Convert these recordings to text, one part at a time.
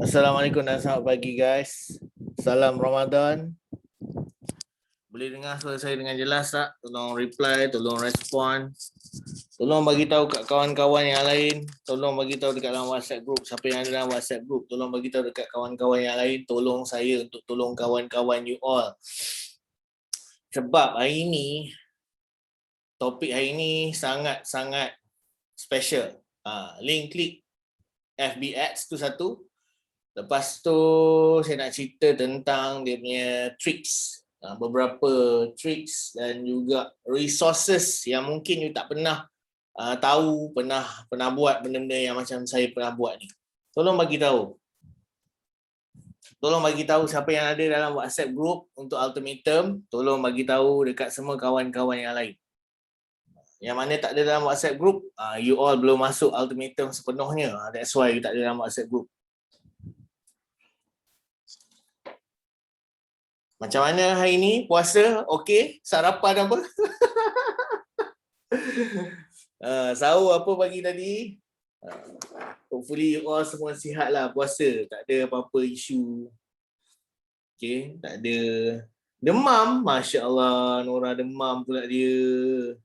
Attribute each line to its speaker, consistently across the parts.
Speaker 1: Assalamualaikum dan selamat pagi guys. Salam Ramadan. Boleh dengar suara saya dengan jelas tak? Tolong reply, tolong respon. Tolong bagi tahu kat kawan-kawan yang lain. Tolong bagi tahu dekat dalam WhatsApp group. Siapa yang ada dalam WhatsApp group, tolong bagi tahu dekat kawan-kawan yang lain. Tolong saya untuk tolong kawan-kawan you all. Sebab hari ni, topik hari ni sangat-sangat special. Link klik FB Ads tu satu. Lepas tu saya nak cerita tentang dia punya tricks, beberapa tricks dan juga resources yang mungkin you tak pernah tahu, pernah buat benda-benda yang macam saya pernah buat ni. Tolong bagi tahu. Tolong bagi tahu siapa yang ada dalam WhatsApp group untuk ultimatum, tolong bagi tahu dekat semua kawan-kawan yang lain. Yang mana tak ada dalam WhatsApp group, you all belum masuk ultimatum sepenuhnya. That's why you tak ada dalam WhatsApp group. Macam mana hari ni? Puasa? Okey? Sarapan apa? Sahur apa pagi tadi? Hopefully you all semua sihat lah puasa. Tak ada apa-apa isu. Okay? Tak ada. Demam? Masya Allah. Nora demam pula dia.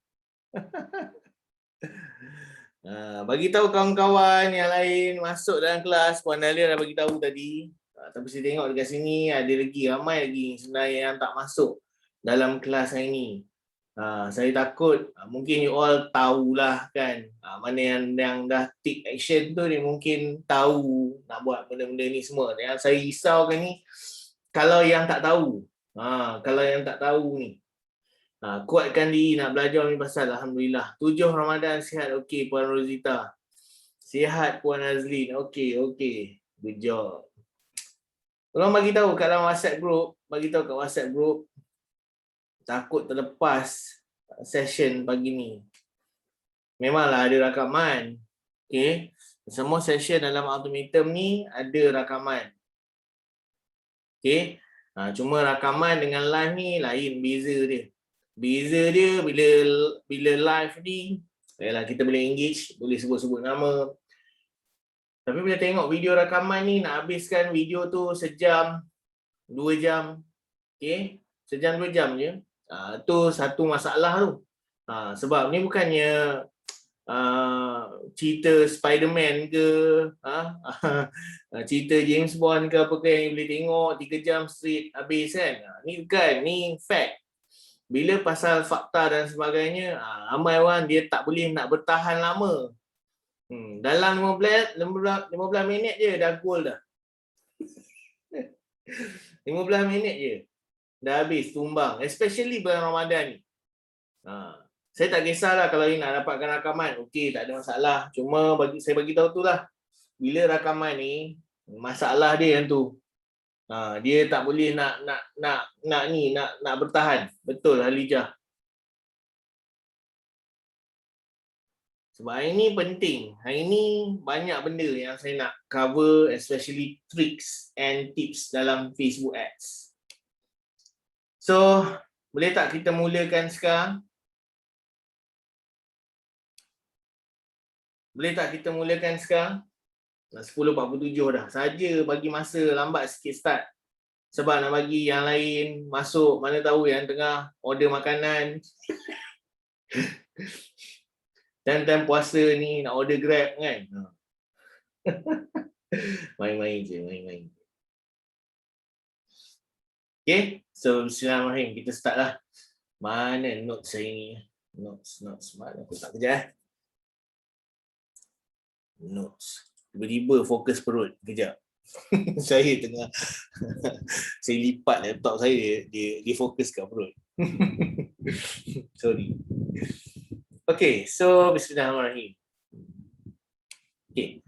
Speaker 1: Bagi tahu kawan-kawan yang lain masuk dalam kelas. Puan Dahlia dah bagi tahu tadi. Tapi saya tengok dekat sini ada lagi, ramai lagi sebenarnya yang tak masuk dalam kelas hari ni. Saya takut mungkin you all tahulah kan, mana yang dah take action tu dia mungkin tahu nak buat benda-benda ni semua. Yang saya risaukan ni kalau yang tak tahu. Kalau yang tak tahu ni. Kuatkan diri nak belajar ni pasal alhamdulillah. 7 Ramadan sihat okey Puan Rosita. Sihat Puan Azlin. Okey. Good job. Tolong bagi tahu kat dalam WhatsApp group, bagi tahu kat WhatsApp group. Takut terlepas session pagi ni. Memanglah ada rakaman. Okey. Semua session dalam ultimatum ni ada rakaman. Okey. Cuma rakaman dengan live ni lain, beza dia. Beza dia bila live ni, yalah kita boleh engage, boleh sebut-sebut nama. Tapi bila tengok video rakaman ni, nak habiskan video tu sejam, 2 jam. Okay? Sejam 2 jam je. Tu satu masalah tu. Sebab ni bukannya cerita Spiderman ke, cerita James Bond ke apa ke yang boleh tengok 3 jam straight habis kan. Ni bukan, ni fact. Bila pasal fakta dan sebagainya, ramai orang dia tak boleh nak bertahan lama. Dalam 15 minit je dah goal dah. 15 minit je dah habis tumbang, especially bulan Ramadan ni. Saya tak kisahlah kalau ni nak dapatkan rakaman, okey tak ada masalah. Cuma saya bagi tahu tu lah. Bila rakaman ni masalah dia yang tu. Dia tak boleh nak bertahan. Betul Halijah. Sebab hari ni penting. Hari ni banyak benda yang saya nak cover, especially tricks and tips dalam Facebook Ads. So, boleh tak kita mulakan sekarang? Boleh tak kita mulakan sekarang? 10.47 dah. Saja bagi masa lambat sikit start. Sebab nak bagi yang lain masuk, mana tahu yang tengah order makanan. Time-time puasa ni nak order Grab kan. Main-main je. Okay, so bismillahirrahmanirrahim. Kita start lah. Mana notes saya ni? Notes. Mana aku tak kejap. Notes. Tiba-tiba fokus perut. Kejap. Saya tengah saya lipat laptop saya, dia fokus kat perut. Sorry. Okay, so bismillahirrahmanirrahim. Okay.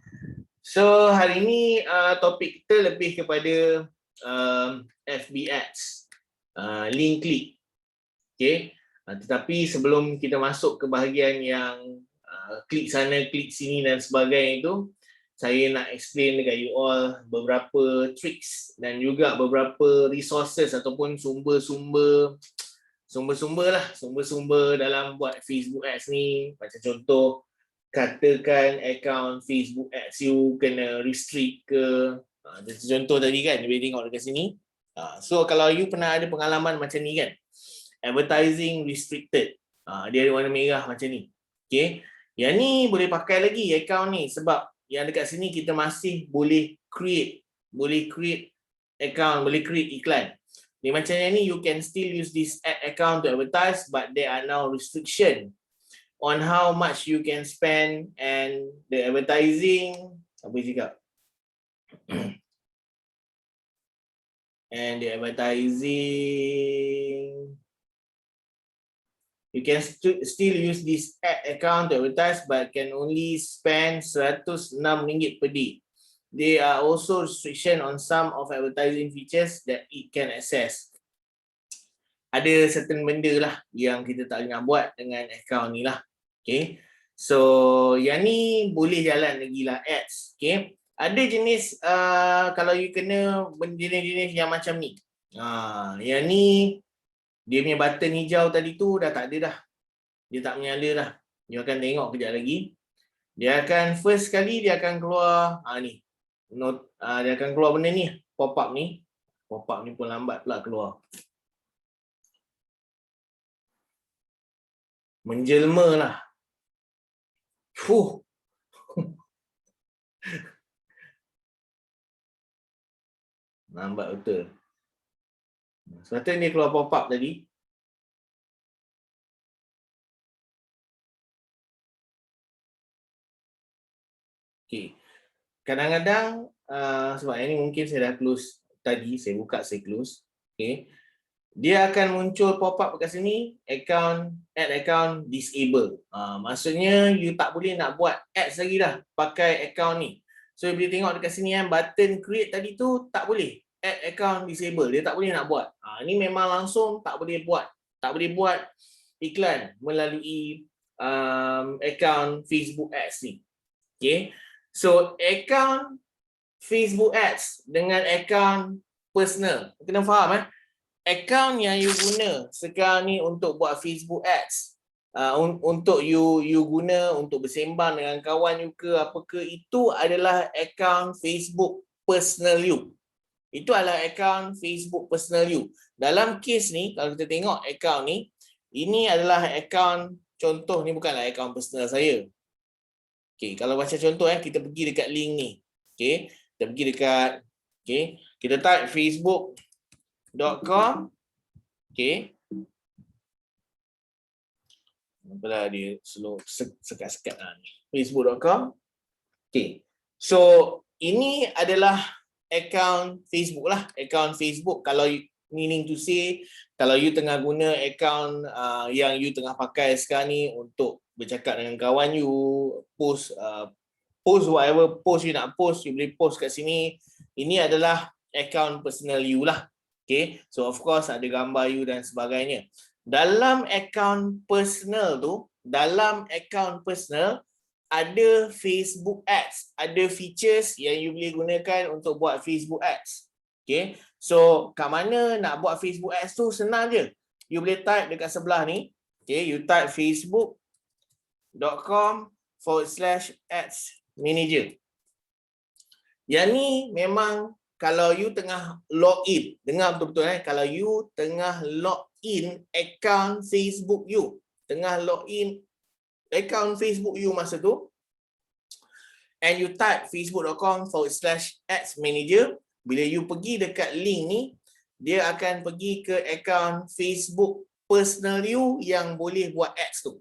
Speaker 1: So hari ni topik kita lebih kepada FB Ads, link klik. Okay. Tetapi sebelum kita masuk ke bahagian yang klik sana, klik sini dan sebagainya itu, saya nak explain dekat you all beberapa tricks dan juga beberapa resources ataupun sumber-sumber dalam buat Facebook Ads ni. Macam contoh katakan account Facebook ads you kena restrict ke, contoh tadi kan, boleh tengok dekat sini. So kalau you pernah ada pengalaman macam ni kan, advertising restricted, dia ada warna merah macam ni. Okay, yang ni boleh pakai lagi account ni, sebab yang dekat sini kita masih boleh create account, boleh create iklan. Ni macam yang ni, you can still use this ad account to advertise, but there are now restriction on how much you can spend, and the advertising, apa dia cakap? And the advertising, you can still use this ad account to advertise, but can only spend RM106 per day. There are also restriction on some of advertising features that it can access. Ada certain benda lah yang kita tak boleh nak buat dengan account ni lah. Okay. So yang ni boleh jalan lagi lah ads. Okay. Ada jenis kalau you kena jenis-jenis yang macam ni. Yang ni dia punya button hijau tadi tu dah tak ada dah. Dia tak menyala dah. You akan tengok kejap lagi. Dia akan first kali dia akan keluar ni. Dia akan keluar benda ni, pop up ni. Pop up ni pun lambat pula keluar. Menjelma lah. Lambat betul. Sebab tu dia keluar pop up tadi. Okay. Kadang-kadang sebab ini mungkin saya dah close tadi, saya buka, saya close. Okay. Dia akan muncul pop up kat sini, ad account disable. Maksudnya you tak boleh nak buat ads lagi dah pakai account ni. So you boleh tengok dekat sini kan, button create tadi tu tak boleh. Ad account disable, dia tak boleh nak buat. Ini memang langsung tak boleh buat. Tak boleh buat iklan melalui account Facebook ads ni. Okay. So account Facebook ads dengan account personal, kena faham account yang you guna sekarang ni untuk buat Facebook ads, untuk you guna untuk bersembang dengan kawan you ke apa ke, itu adalah account Facebook personal you. Itu adalah account Facebook personal you. Dalam kes ni, kalau kita tengok account ni, ini adalah account, contoh ni bukanlah account personal saya. Okay, kalau macam contoh kita pergi dekat link ni. Okay, kita pergi dekat, kita type facebook.com. Okay. Apalah dia slow sekat-sekat ni. Facebook.com. Okay. So ini adalah account Facebook lah. Account Facebook, kalau meaning to say, kalau you tengah guna account yang you tengah pakai sekarang ni untuk bercakap dengan kawan you, post whatever post you nak post, you boleh post kat sini. Ini adalah account personal you lah. Okay, so of course ada gambar you dan sebagainya. Dalam account personal tu, ada Facebook ads, ada features yang you boleh gunakan untuk buat Facebook ads. Okay, so kat mana nak buat Facebook ads tu senang je. You boleh type dekat sebelah ni. Okay, you type facebook.com/ads manager. Yang ni memang kalau you tengah login, dengar betul-betul kalau you tengah login account Facebook you, masa tu, and you type facebook.com/ads manager, bila you pergi dekat link ni, dia akan pergi ke account Facebook personal you yang boleh buat ads tu.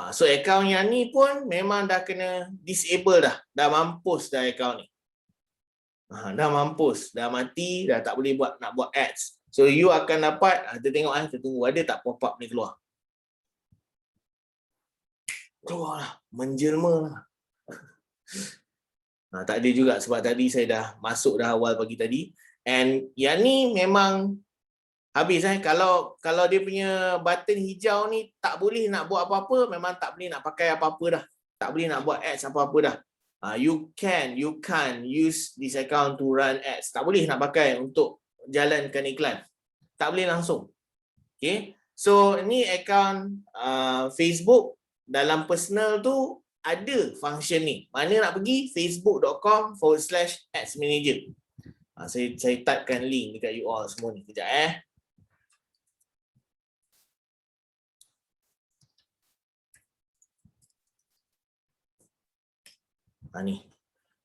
Speaker 1: So account yang ni pun memang dah kena disable dah mampus dah account ni. Dah mampus, dah mati, dah tak boleh nak buat ads. So you akan dapat, kita tengok kita tunggu ada tak pop up ni keluar. Keluar lah, menjelma lah. Tak ada juga sebab tadi saya dah masuk dah awal pagi tadi. And yang ni memang habis kalau dia punya button hijau ni tak boleh nak buat apa-apa, memang tak boleh nak pakai apa-apa dah. Tak boleh nak buat ads apa-apa dah. You can't use this account to run ads. Tak boleh nak pakai untuk jalankan iklan. Tak boleh langsung. Okay. So ni account Facebook dalam personal tu ada function ni. Mana nak pergi? facebook.com/adsmanager. Saya typekan link dekat you all semua ni. Kejap ni.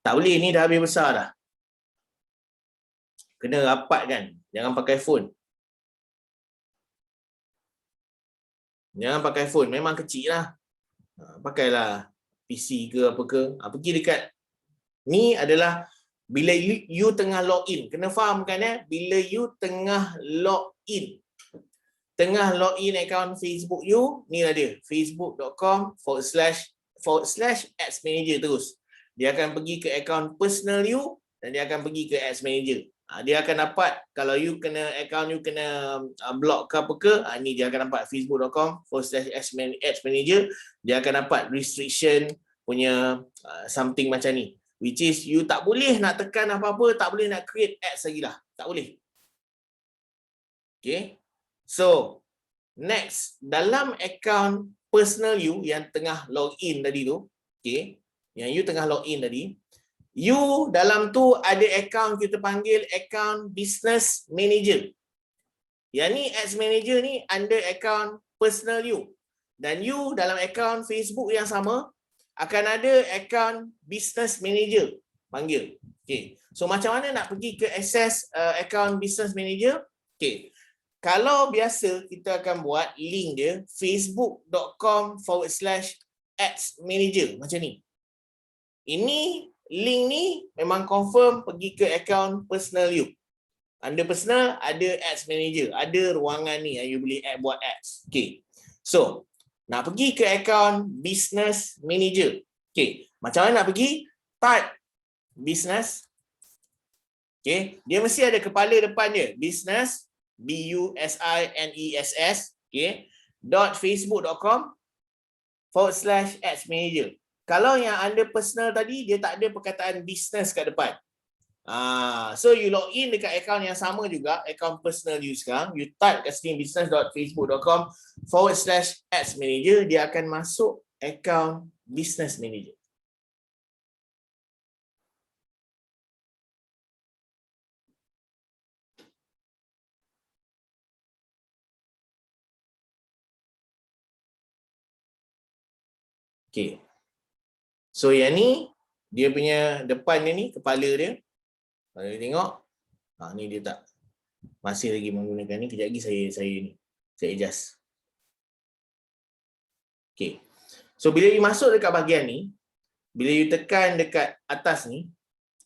Speaker 1: Tak boleh, ni dah habis besar dah. Kena rapatkan. Jangan pakai phone. Jangan pakai phone. Memang kecil lah. Pakailah PC ke apa ke. Pergi dekat. Ni adalah bila you tengah login. Kena faham kan Bila you tengah login. Tengah login account Facebook you. Ni lah dia. facebook.com/adsmanager terus. Dia akan pergi ke account personal you dan dia akan pergi ke ads manager. Dia akan dapat kalau you kena account you kena block ke apa ke, ni dia akan dapat facebook.com/adsmanager. Dia akan dapat restriction punya something macam ni. Which is you tak boleh nak tekan apa-apa, tak boleh nak create ads lagi lah. Tak boleh. Okay. So, next, dalam account personal you yang tengah login tadi tu, okay, yang you tengah login tadi, you dalam tu ada account kita panggil account business manager. Yang ni ads manager ni under account personal you. Dan you dalam account Facebook yang sama akan ada account business manager panggil. Okay. So macam mana nak pergi ke access account business manager? Okay. Kalau biasa kita akan buat link dia facebook.com/adsmanager macam ni. Ini link ni memang confirm pergi ke account personal you. Under personal ada ads manager, ada ruangan ni yang you boleh buat ads. Okay. So, nak pergi ke account business manager. Okay. Macam mana nak pergi? Type business. Okay. Dia mesti ada kepala depan dia. Business, business, okay. .facebook.com/adsmanager. Kalau yang under personal tadi, dia tak ada perkataan business kat depan. So you log in dekat account yang sama juga, account personal you sekarang, you type kat sini business.facebook.com/adsmanager, dia akan masuk account business manager. Okay. So yang ni, dia punya depan dia ni, kepala dia. Kalau dia tengok, ni dia tak. Masih lagi menggunakan ni. Kejap lagi saya adjust. Okay. So bila you masuk dekat bahagian ni, bila you tekan dekat atas ni,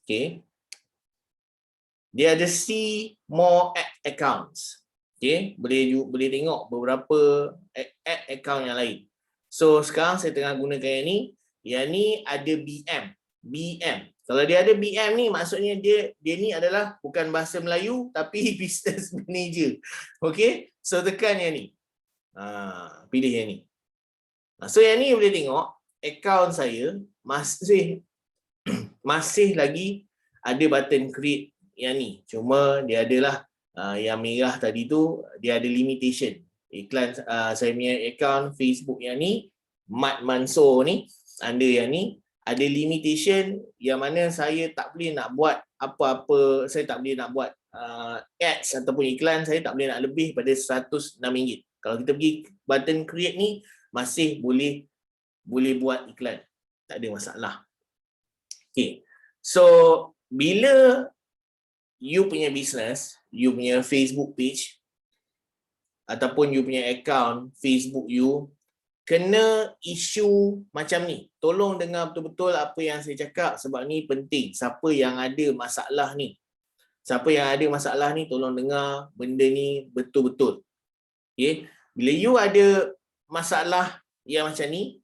Speaker 1: okay, dia ada see more accounts. Okay, boleh tengok beberapa account yang lain. So sekarang saya tengah gunakan yang ni. Yang ni ada BM. Kalau dia ada BM ni, maksudnya dia ni adalah bukan bahasa Melayu tapi business manager. Okay, so tekan yang ni. Pilih yang ni. So yang ni boleh tengok account saya masih lagi ada button create yang ni. Cuma dia adalah yang merah tadi tu dia ada limitation. Iklan saya punya account Facebook yang ni, Mat Mansor ni, under yang ni ada limitation yang mana saya tak boleh nak buat apa-apa, saya tak boleh nak buat ads ataupun iklan, saya tak boleh nak lebih pada RM106. Kalau kita pergi button create ni, masih boleh buat iklan. Tak ada masalah. Okay. So, bila you punya business, you punya Facebook page ataupun you punya account Facebook you kena isu macam ni. Tolong dengar betul-betul apa yang saya cakap sebab ni penting. Siapa yang ada masalah ni, tolong dengar benda ni betul-betul. Okay. Bila you ada masalah yang macam ni,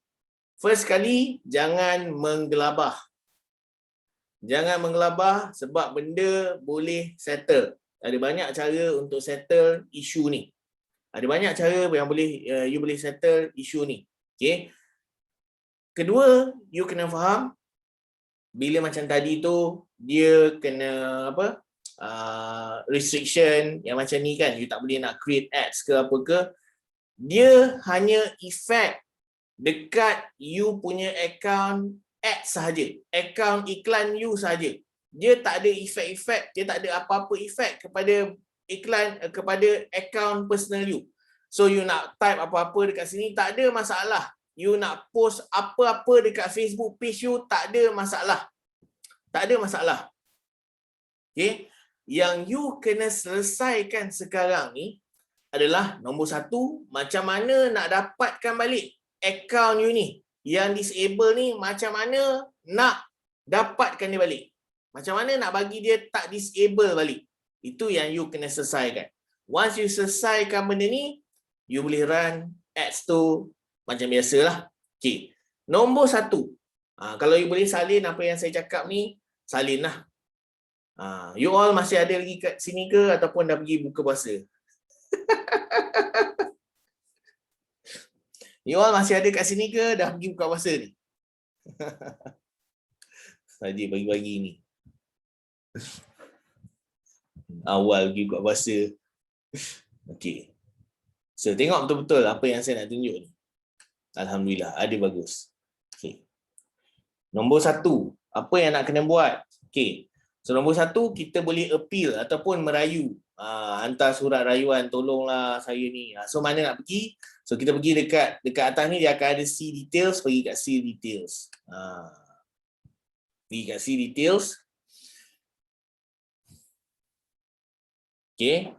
Speaker 1: first kali jangan menggelabah. Jangan menggelabah sebab benda boleh settle. Ada banyak cara untuk settle isu ni. Ada banyak cara yang you boleh settle isu ni. Okay. Kedua, you kena faham bila macam tadi tu dia kena restriction yang macam ni kan, you tak boleh nak create ads ke apa ke, dia hanya efek dekat you punya account ads sahaja, account iklan you sahaja. Dia tak ada efek-efek, dia tak ada apa-apa efek kepada iklan, kepada account personal you. So you nak type apa-apa dekat sini tak ada masalah. You nak post apa-apa dekat Facebook page you tak ada masalah. Tak ada masalah. Okay? Yang you kena selesaikan sekarang ni adalah nombor satu, macam mana nak dapatkan balik account you ni. Yang disable ni macam mana nak dapatkan dia balik. Macam mana nak bagi dia tak disable balik. Itu yang you kena selesaikan. Once you selesaikan benda ni, you boleh run ads tu macam biasalah. Okay. Nombor satu. Kalau you boleh salin apa yang saya cakap ni, salin lah. You all masih ada lagi kat sini ke ataupun dah pergi buka puasa? You all masih ada kat sini ke dah pergi buka puasa ni? Saja bagi-bagi ni. Awal pergi buka puasa. Okey. So tengok betul-betul apa yang saya nak tunjuk ni. Alhamdulillah, ada bagus. Okey. Nombor satu, apa yang nak kena buat? Okey. So nombor satu, kita boleh appeal ataupun merayu. Hantar surat rayuan, tolonglah saya ni. So mana nak pergi? So kita pergi dekat atas ni, dia akan ada see details, pergi kat see details. Pergi kat see details. Okay.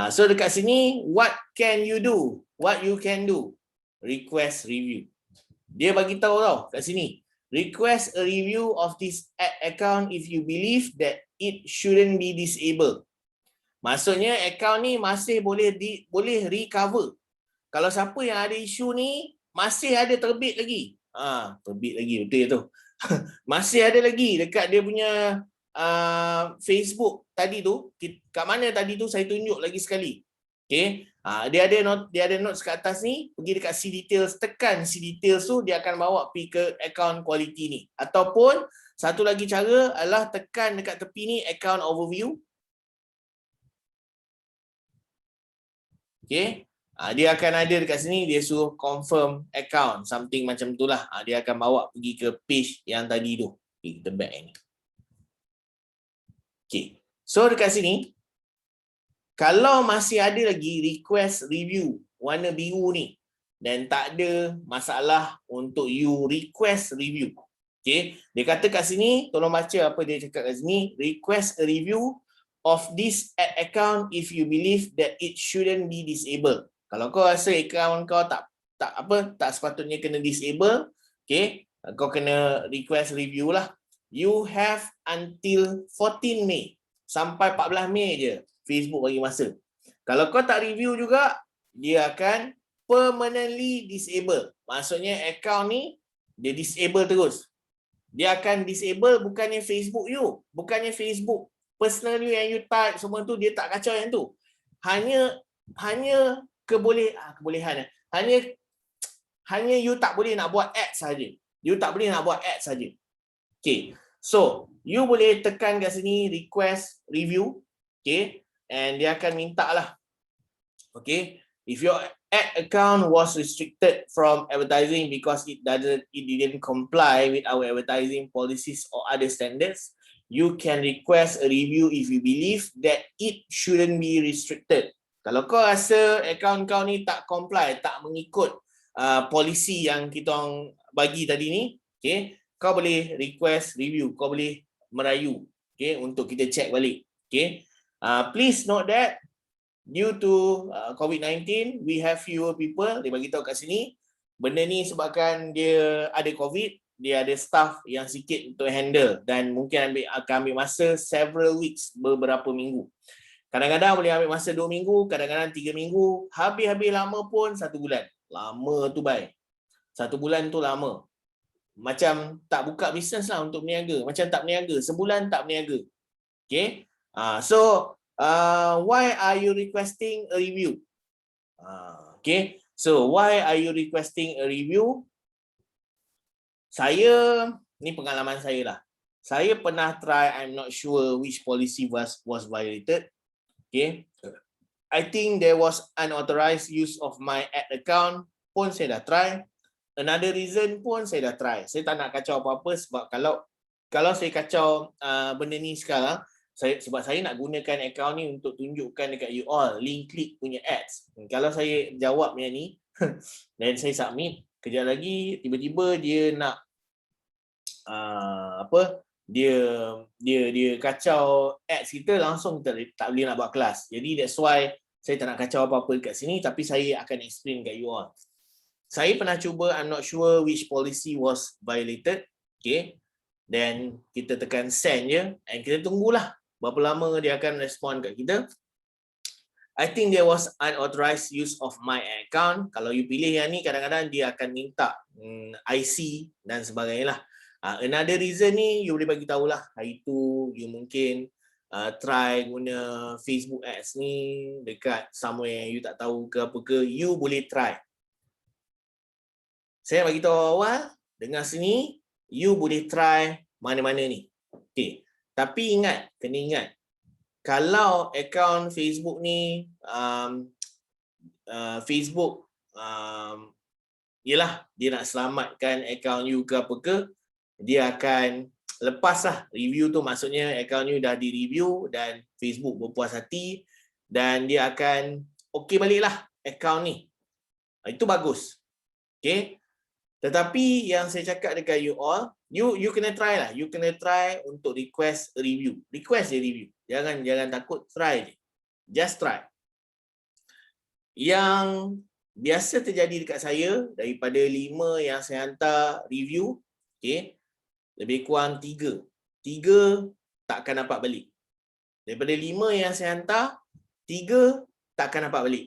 Speaker 1: So dekat sini, what can you do? What you can do? Request review. Dia bagi tahu tau kat sini. Request a review of this ad account if you believe that it shouldn't be disabled. Maksudnya account ni masih boleh recover. Kalau siapa yang ada isu ni masih ada terbit lagi. Terbit lagi betul tu. Masih ada lagi dekat dia punya Facebook tadi tu. Kat mana tadi tu saya tunjuk lagi sekali. Okey. Dia ada notes kat atas ni, pergi dekat see details, tekan see details tu dia akan bawa pergi ke account quality ni. Ataupun satu lagi cara adalah tekan dekat tepi ni account overview. Okay. Dia akan ada dekat sini, dia suruh confirm account, something macam itulah. Dia akan bawa pergi ke page yang tadi tu. Okay, kita back ni. Okay. So dekat sini, kalau masih ada lagi request review warna biru ni, dan tak ada masalah untuk you request review. Okay. Dia kata kat sini, tolong baca apa dia cakap kat sini, request a review of this ad account if you believe that it shouldn't be disabled. Kalau kau rasa account kau tak sepatutnya kena disable, okay, kau kena request review lah. You have until 14 Mei. Sampai 14 Mei je Facebook bagi masa. Kalau kau tak review juga, dia akan permanently disable. Maksudnya account ni dia disable terus. Dia akan disable bukannya Facebook you, bukannya Facebook personal you yang you type semua tu, dia tak kacau yang tu. Hanya kebolehan. Hanya you tak boleh nak buat ads saja. You tak boleh nak buat ads saja. Okay. So, you boleh tekan kat sini request review. Okay. And dia akan minta lah. Okay. If your ad account was restricted from advertising because it didn't comply with our advertising policies or other standards, you can request a review if you believe that it shouldn't be restricted. Kalau kau rasa account kau ni tak comply, tak mengikut polisi yang kita orang bagi tadi ni, okay, kau boleh request review, kau boleh merayu, okay, untuk kita check balik. Okay. Please note that due to COVID-19, we have fewer people. Dia bagi tahu kat sini, benda ni sebabkan dia ada COVID, dia ada staff yang sikit untuk handle dan mungkin akan ambil masa several weeks, beberapa minggu. Kadang-kadang boleh ambil masa 2 minggu, kadang-kadang 3 minggu, habis-habis lama pun 1 bulan. Lama tu baik. 1 bulan tu lama. Macam tak buka bisnes lah untuk berniaga. Macam tak berniaga, sebulan tak berniaga. Okay. So, why are you requesting a review? Okay. So, why are you requesting a review? Saya, ni pengalaman saya lah. Saya pernah try, I'm not sure which policy was violated. Okay. I think there was unauthorized use of my ad account. Pun saya dah try. another reason pun saya dah try. Saya tak nak kacau apa-apa sebab kalau saya kacau benda ni sekarang, sebab saya nak gunakan akaun ni untuk tunjukkan dekat you all link klik punya ads. Kalau saya jawab yang ni dan saya submit, kejap lagi tiba-tiba dia nak dia kacau ads kita, langsung kita tak boleh nak buat kelas. Jadi that's why saya tak nak kacau apa-apa dekat sini, tapi saya akan explain kat you all. Saya pernah cuba, I'm not sure which policy was violated. Okay. Then kita tekan send je and kita tunggulah berapa lama dia akan respond kat kita. I think there was unauthorized use of my account. Kalau you pilih yang ni, kadang-kadang dia akan minta IC dan sebagainya lah. Another reason ni, you boleh bagi tahulah hari tu you mungkin try guna Facebook ads ni dekat somewhere yang you tak tahu ke apa ke, you boleh try. Saya bagi tahu awal, dengar sini, you boleh try mana-mana ni. Okay. Tapi ingat, kena ingat, kalau akaun Facebook ni, Facebook, yelah, dia nak selamatkan akaun you ke apa ke, dia akan lepaslah review tu, maksudnya akaun you dah di-review dan Facebook berpuas hati dan dia akan okey baliklah akaun ni. Itu bagus. Okay. Tetapi yang saya cakap dekat you all, you kena try lah. You kena try untuk request a review. Request je review. Jangan takut, try je. Just try. Yang biasa terjadi dekat saya, daripada 5 yang saya hantar review, okay, lebih kurang 3 takkan dapat balik. Daripada 5 yang saya hantar, 3 takkan dapat balik.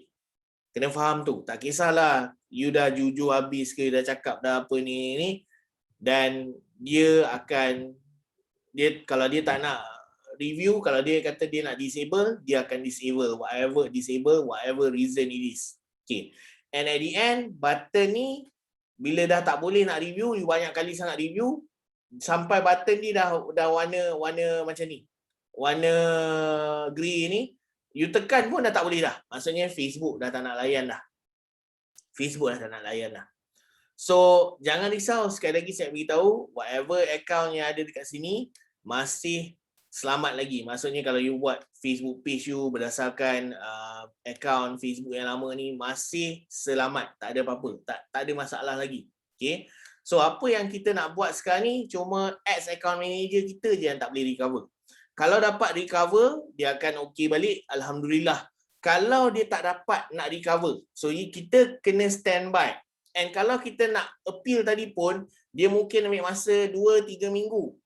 Speaker 1: Kena faham tu. Tak kisahlah you dah jujur habis ke, dah cakap dah apa ni, dan dia kalau dia tak nak review, kalau dia kata dia nak disable, dia akan disable whatever reason it is. Okay. And at the end, button ni bila dah tak boleh nak review, you banyak kali sangat review, sampai button ni dah warna macam ni, warna grey ni, you tekan pun dah tak boleh dah. Maksudnya Facebook dah tak nak layan dah. So, jangan risau. Sekali lagi saya beritahu, whatever account yang ada dekat sini masih selamat lagi. Maksudnya kalau you buat Facebook page you berdasarkan account Facebook yang lama ni, masih selamat. Tak ada apa-apa. Tak ada masalah lagi. Okay. So, apa yang kita nak buat sekarang ni, cuma ads account manager kita je yang tak boleh recover. Kalau dapat recover, dia akan okey balik. Alhamdulillah. Kalau dia tak dapat nak recover, so kita kena standby. And kalau kita nak appeal tadi pun, dia mungkin ambil masa 2-3 minggu.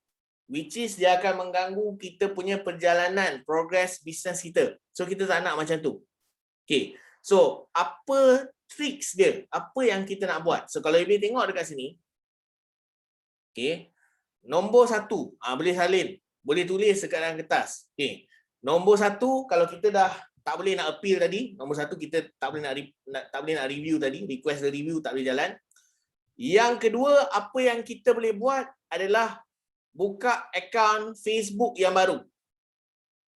Speaker 1: Which is dia akan mengganggu kita punya perjalanan, progress bisnes kita. So kita tak nak macam tu. Okay. So apa tricks dia? Apa yang kita nak buat? So kalau you boleh tengok dekat sini. Okay. Nombor 1. Boleh salin. Boleh tulis dekat dalam kertas. Okay. Nombor 1, kalau kita dah tak boleh nak appeal tadi, nombor 1 kita tak boleh nak review tadi, request the review tak boleh jalan. Yang kedua, apa yang kita boleh buat adalah buka akaun Facebook yang baru.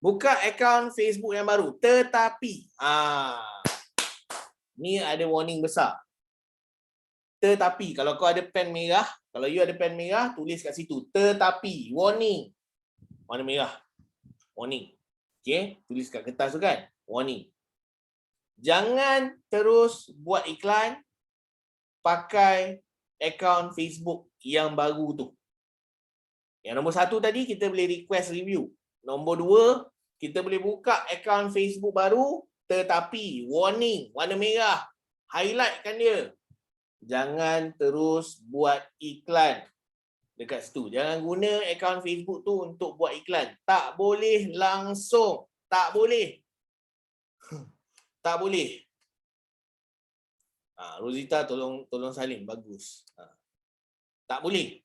Speaker 1: Buka akaun Facebook yang baru. Tetapi, ni ada warning besar. Tetapi, kalau kau ada pen merah, kalau you ada pen merah, tulis kat situ. Tetapi, warning. Warna merah. Warning. Okay, tulis kat kertas tu kan. Warning. Jangan terus buat iklan pakai akaun Facebook yang baru tu. Yang nombor 1 tadi kita boleh request review. Nombor 2, kita boleh buka akaun Facebook baru, tetapi warning, warna merah. Highlightkan dia. Jangan terus buat iklan dekat situ. Jangan guna akaun Facebook tu untuk buat iklan. Tak boleh langsung. Tak boleh. Tak boleh. Rosita tolong salin. Bagus. Tak boleh.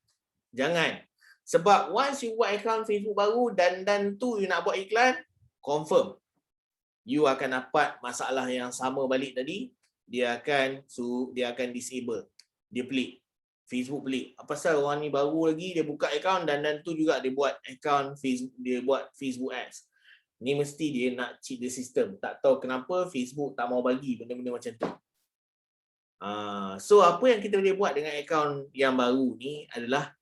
Speaker 1: Jangan. Sebab once you buat akaun Facebook baru dan tu you nak buat iklan, confirm. You akan dapat masalah yang sama balik tadi. Dia akan disable. Dia pelik. Facebook pelik. Apa pasal orang ni baru lagi dia buka akaun dan tu juga dia buat akaun Facebook, dia buat Facebook ads. Ni mesti dia nak cheat the system. Tak tahu kenapa Facebook tak mau bagi benda-benda macam tu. So apa yang kita boleh buat dengan akaun yang baru ni adalah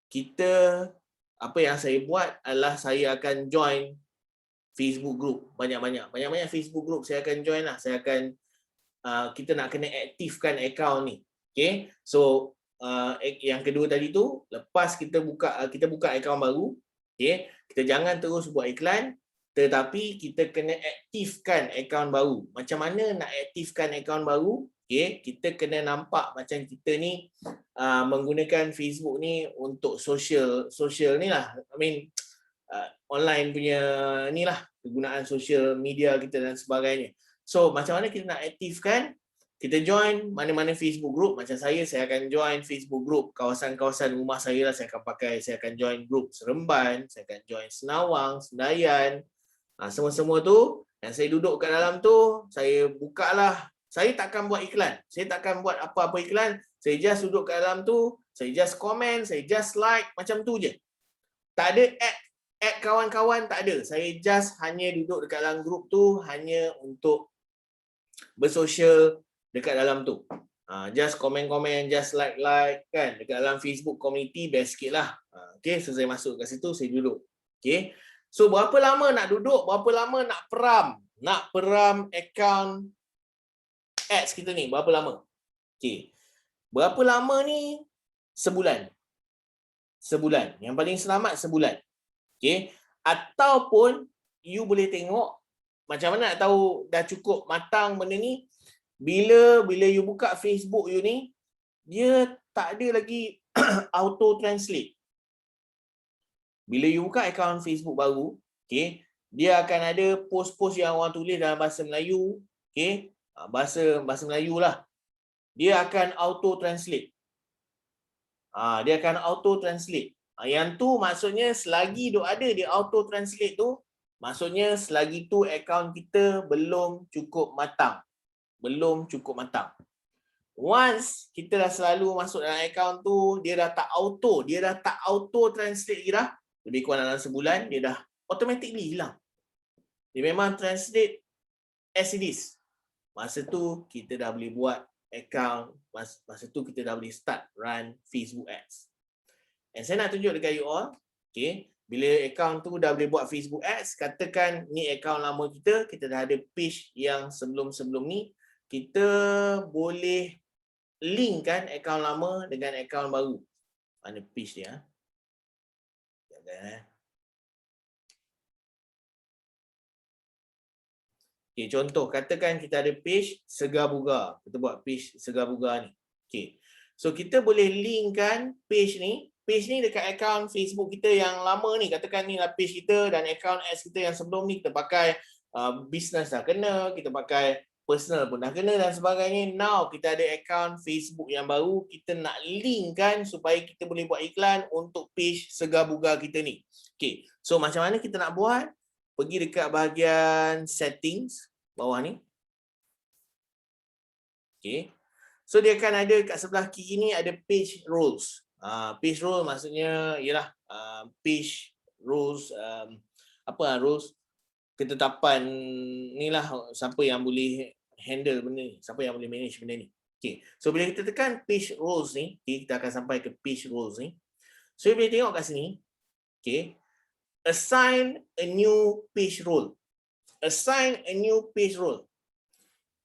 Speaker 1: kita, apa yang saya buat adalah saya akan join Facebook group banyak-banyak Facebook group saya akan join lah. Saya akan kita nak kena aktifkan akaun ni. Okay, so yang kedua tadi tu, lepas kita buka akaun baru, okay, kita jangan terus buat iklan, tetapi kita kena aktifkan akaun baru. Macam mana nak aktifkan akaun baru? Okay, kita kena nampak macam kita ni menggunakan Facebook ni untuk social ni lah. I mean online punya ni lah, kegunaan social media kita dan sebagainya. So macam mana kita nak aktifkan? Kita join mana-mana Facebook group. Macam saya akan join Facebook group kawasan-kawasan rumah saya lah. Saya akan join group Seremban, saya akan join Senawang, Senayan. Semua-semua tu, yang saya duduk kat dalam tu, saya buka lah. Saya takkan buat iklan. Saya takkan buat apa-apa iklan. Saya just duduk kat dalam tu, saya just komen, saya just like, macam tu je. Tak ada add kawan-kawan, tak ada. Saya just hanya duduk dekat dalam group tu, hanya untuk bersosial dekat dalam tu. Just komen-komen, just like kan. Dekat dalam Facebook community, best sikit lah. Okay, so saya masuk kat situ, saya duduk. Okay, so berapa lama nak duduk, berapa lama nak peram account ads kita ni, berapa lama? Okay, berapa lama ni? Sebulan. Yang paling selamat sebulan. Okay, ataupun you boleh tengok macam mana nak tahu dah cukup matang benda ni. Bila you buka Facebook you ni, dia tak ada lagi auto translate. Bila you buka akaun Facebook baru, okay, dia akan ada post-post yang orang tulis dalam bahasa Melayu, okay, bahasa Melayu lah. Dia akan auto translate. Yang tu maksudnya selagi duk ada dia auto translate tu, maksudnya selagi tu akaun kita belum cukup matang. Once kita dah selalu masuk dalam akaun tu, dia dah tak auto translate lagi dah. Lebih kurang dalam sebulan dia dah automatically hilang. Dia memang translate as it is. Masa tu kita dah boleh buat akaun, masa tu kita dah boleh start run Facebook ads. And saya nak tunjuk dekat you all, okay, bila akaun tu dah boleh buat Facebook ads, katakan ni akaun lama kita dah ada page yang sebelum ni, kita boleh linkkan akaun lama dengan akaun baru. Mana page dia? Okay, contoh, katakan kita ada page Segar Bugar. Kita buat page Segar Bugar ni. Okay, so kita boleh linkkan page ni dekat akaun Facebook kita yang lama ni. Katakan ni lah page kita dan akaun ads kita yang sebelum ni. Kita pakai business dah kena, kita pakai personal pun dah kena dan sebagainya. Now kita ada akaun Facebook yang baru, kita nak linkkan supaya kita boleh buat iklan untuk page Segar Bugar kita ni. Okay, so macam mana kita nak buat? Pergi dekat bahagian settings bawah ni. Okay, so dia akan ada kat sebelah kiri ni ada page rules. Page rule maksudnya ialah page rules, rules ketetapan ni lah, siapa yang boleh handle benda ni, siapa yang boleh manage benda ni. Okay, so bila kita tekan page rules ni, okay, kita akan sampai ke page rules ni. So you boleh tengok kat sini, okay, assign a new page rule.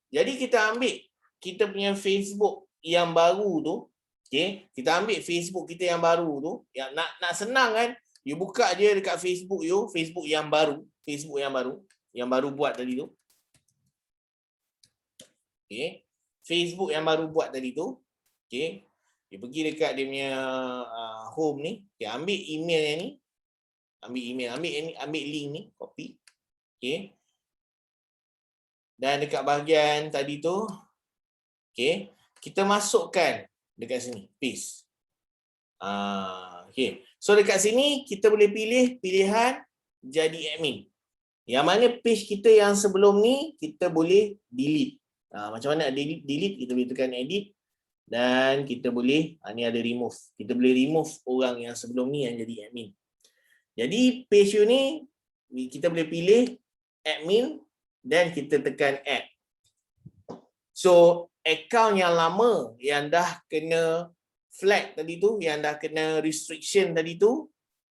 Speaker 1: Jadi kita ambil kita punya Facebook yang baru tu, okay, kita ambil Facebook kita yang baru tu, yang nak senang kan, you buka je dekat Facebook you, Facebook yang baru buat tadi tu. Okay, Facebook yang baru buat tadi tu, okay, you pergi dekat dia punya home ni, okay, ambil email yang ni, ambil link ni, copy. Okay. Dan dekat bahagian tadi tu, okay, kita masukkan dekat sini, paste. Okay. So dekat sini kita boleh pilih pilihan jadi admin. Yang mana page kita yang sebelum ni kita boleh delete. Macam mana delete? Kita boleh tekan edit dan kita boleh, ni ada remove. Kita boleh remove orang yang sebelum ni yang jadi admin. Jadi page you ni kita boleh pilih admin dan kita tekan add. So akaun yang lama yang dah kena flag tadi tu, yang dah kena restriction tadi tu,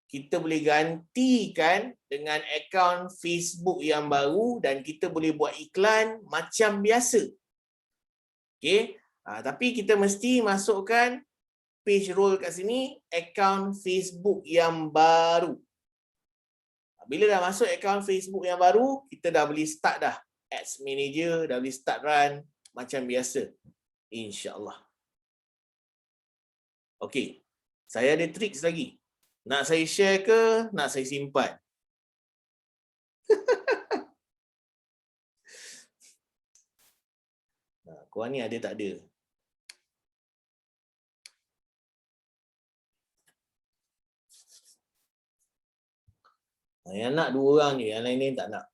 Speaker 1: kita boleh gantikan dengan akaun Facebook yang baru dan kita boleh buat iklan macam biasa. Okey. Tapi kita mesti masukkan page role kat sini, akaun Facebook yang baru. Bila dah masuk akaun Facebook yang baru, kita dah boleh start dah. Ads Manager dah boleh start run macam biasa. InsyaAllah. Okey. Saya ada tricks lagi. Nak saya share ke, nak saya simpan? Korang ni ada tak ada? Yang nak 2 orang je, yang lain-lain tak nak.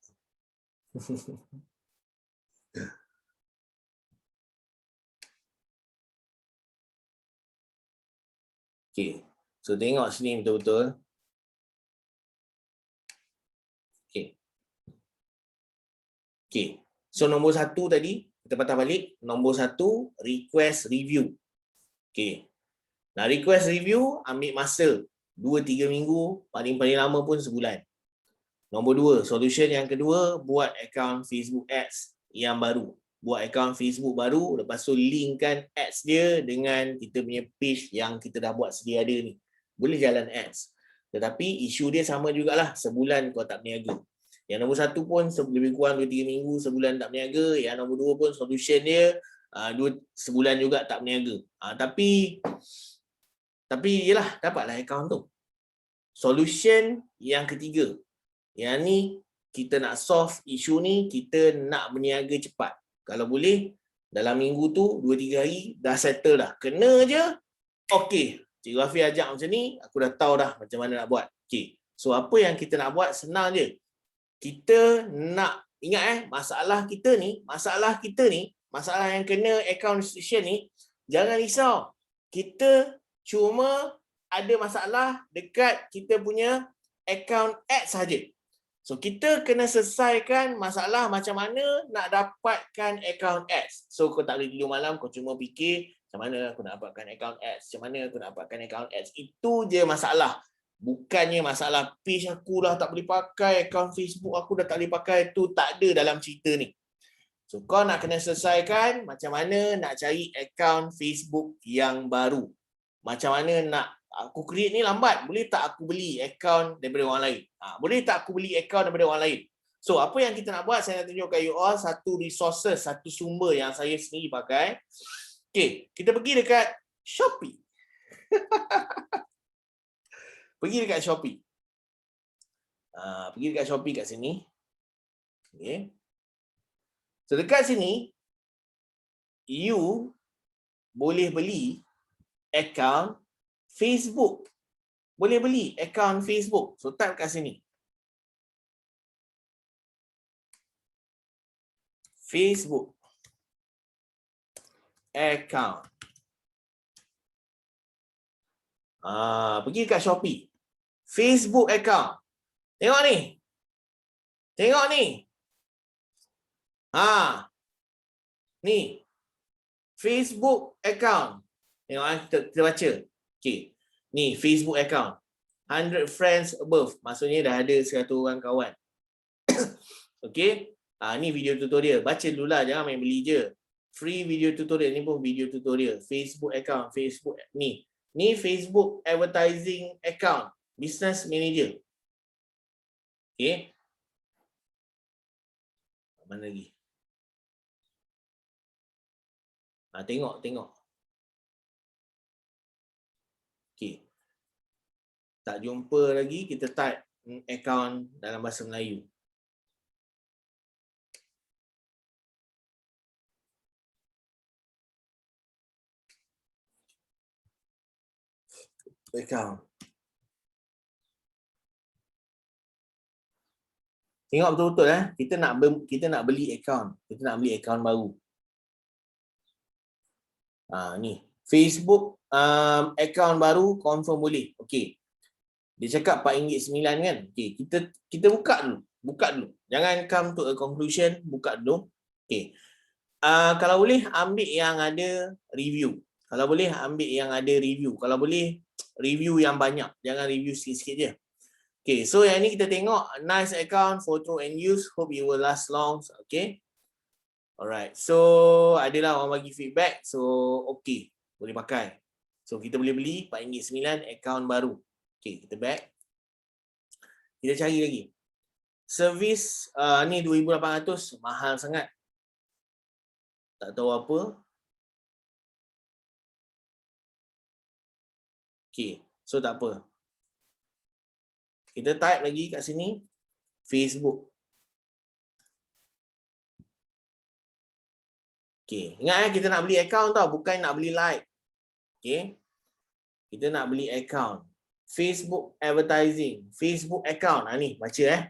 Speaker 1: Okey. So tengok sini betul-betul. Okey. Okey. So nombor 1 tadi, kita patah balik. Nombor 1, request review. Okey. Nah, request review ambil masa 2-3 minggu, paling-paling lama pun sebulan. Nombor 2, solution yang kedua, buat akaun Facebook Ads yang baru. Buat akaun Facebook baru, lepas tu linkkan ads dia dengan kita punya page yang kita dah buat sedia ada ni. Boleh jalan ads. Tetapi isu dia sama jugalah, sebulan kau tak berniaga. Yang nombor 1 pun lebih kurang 2-3 minggu, sebulan tak berniaga. Yang nombor 2 pun solution dia sebulan juga tak berniaga. Tapi yelah, dapatlah akaun tu. Solution yang ketiga. Yang ni kita nak solve isu ni, kita nak berniaga cepat. Kalau boleh, dalam minggu tu 2-3 hari dah settle dah. Kena je, okey. Cikgu Hafiz ajak macam ni, aku dah tahu dah macam mana nak buat. Okey. So apa yang kita nak buat senang je. Kita nak ingat masalah kita ni, masalah yang kena account restriction ni, jangan risau. Kita cuma ada masalah dekat kita punya account ads saja. So kita kena selesaikan masalah macam mana nak dapatkan account ads. So kau tak boleh tidur malam, kau cuma fikir macam mana aku nak dapatkan account ads, macam mana aku nak dapatkan account ads. Itu je masalah. Bukannya masalah page aku dah tak boleh pakai, account Facebook aku dah tak boleh pakai, tu tak ada dalam cerita ni. So kau nak kena selesaikan macam mana nak cari account Facebook yang baru. Macam mana nak aku create ni lambat, boleh tak aku beli account daripada orang lain? Boleh tak aku beli account daripada orang lain? So apa yang kita nak buat, saya nak tunjukkan you all satu resources, satu sumber yang saya sendiri pakai. Okay, kita pergi dekat Shopee. Pergi dekat Shopee. Pergi dekat Shopee kat sini. Okay. So dekat sini, you boleh beli account Facebook. Boleh beli account Facebook. So type kat sini. Facebook account. Pergi kat Shopee. Facebook account. Tengok ni. Tengok ni. Ni. Facebook account. Tengok kita baca. Okay. Ni Facebook account. 100 friends above. Maksudnya dah ada 100 orang kawan. Okay. Ni video tutorial. Baca dululah. Jangan main beli je. Free video tutorial. Ni pun video tutorial. Facebook account. Facebook. Ni. Ni Facebook advertising account. Business manager. Okay. Mana lagi? Tengok. Okay. Tak jumpa lagi, kita type account dalam bahasa Melayu. Account. Tengok betul-betul kita nak beli account. Kita nak beli account baru. Ni. Facebook account baru confirm boleh. Okey. Dia cakap RM4.9 kan? Okey, kita buka dulu. Jangan come to a conclusion, buka dulu. Okey. Kalau boleh ambil yang ada review. Kalau boleh ambil yang ada review. Kalau boleh review yang banyak. Jangan review sikit-sikit je. Okay, so yang ni kita tengok nice account, photo and use. Hope it will last long. Okay. Alright. So adalah orang bagi feedback. So okay. Boleh pakai. So kita boleh beli RM4.9 account baru. Okay, kita back. Kita cari lagi. Servis ni 2,800 mahal sangat. Tak tahu apa. Okay, so tak apa. Kita type lagi kat sini Facebook. Okay, ingat kita nak beli account tau, bukan nak beli like. Okay, kita nak beli account. Facebook advertising, Facebook account. Ni baca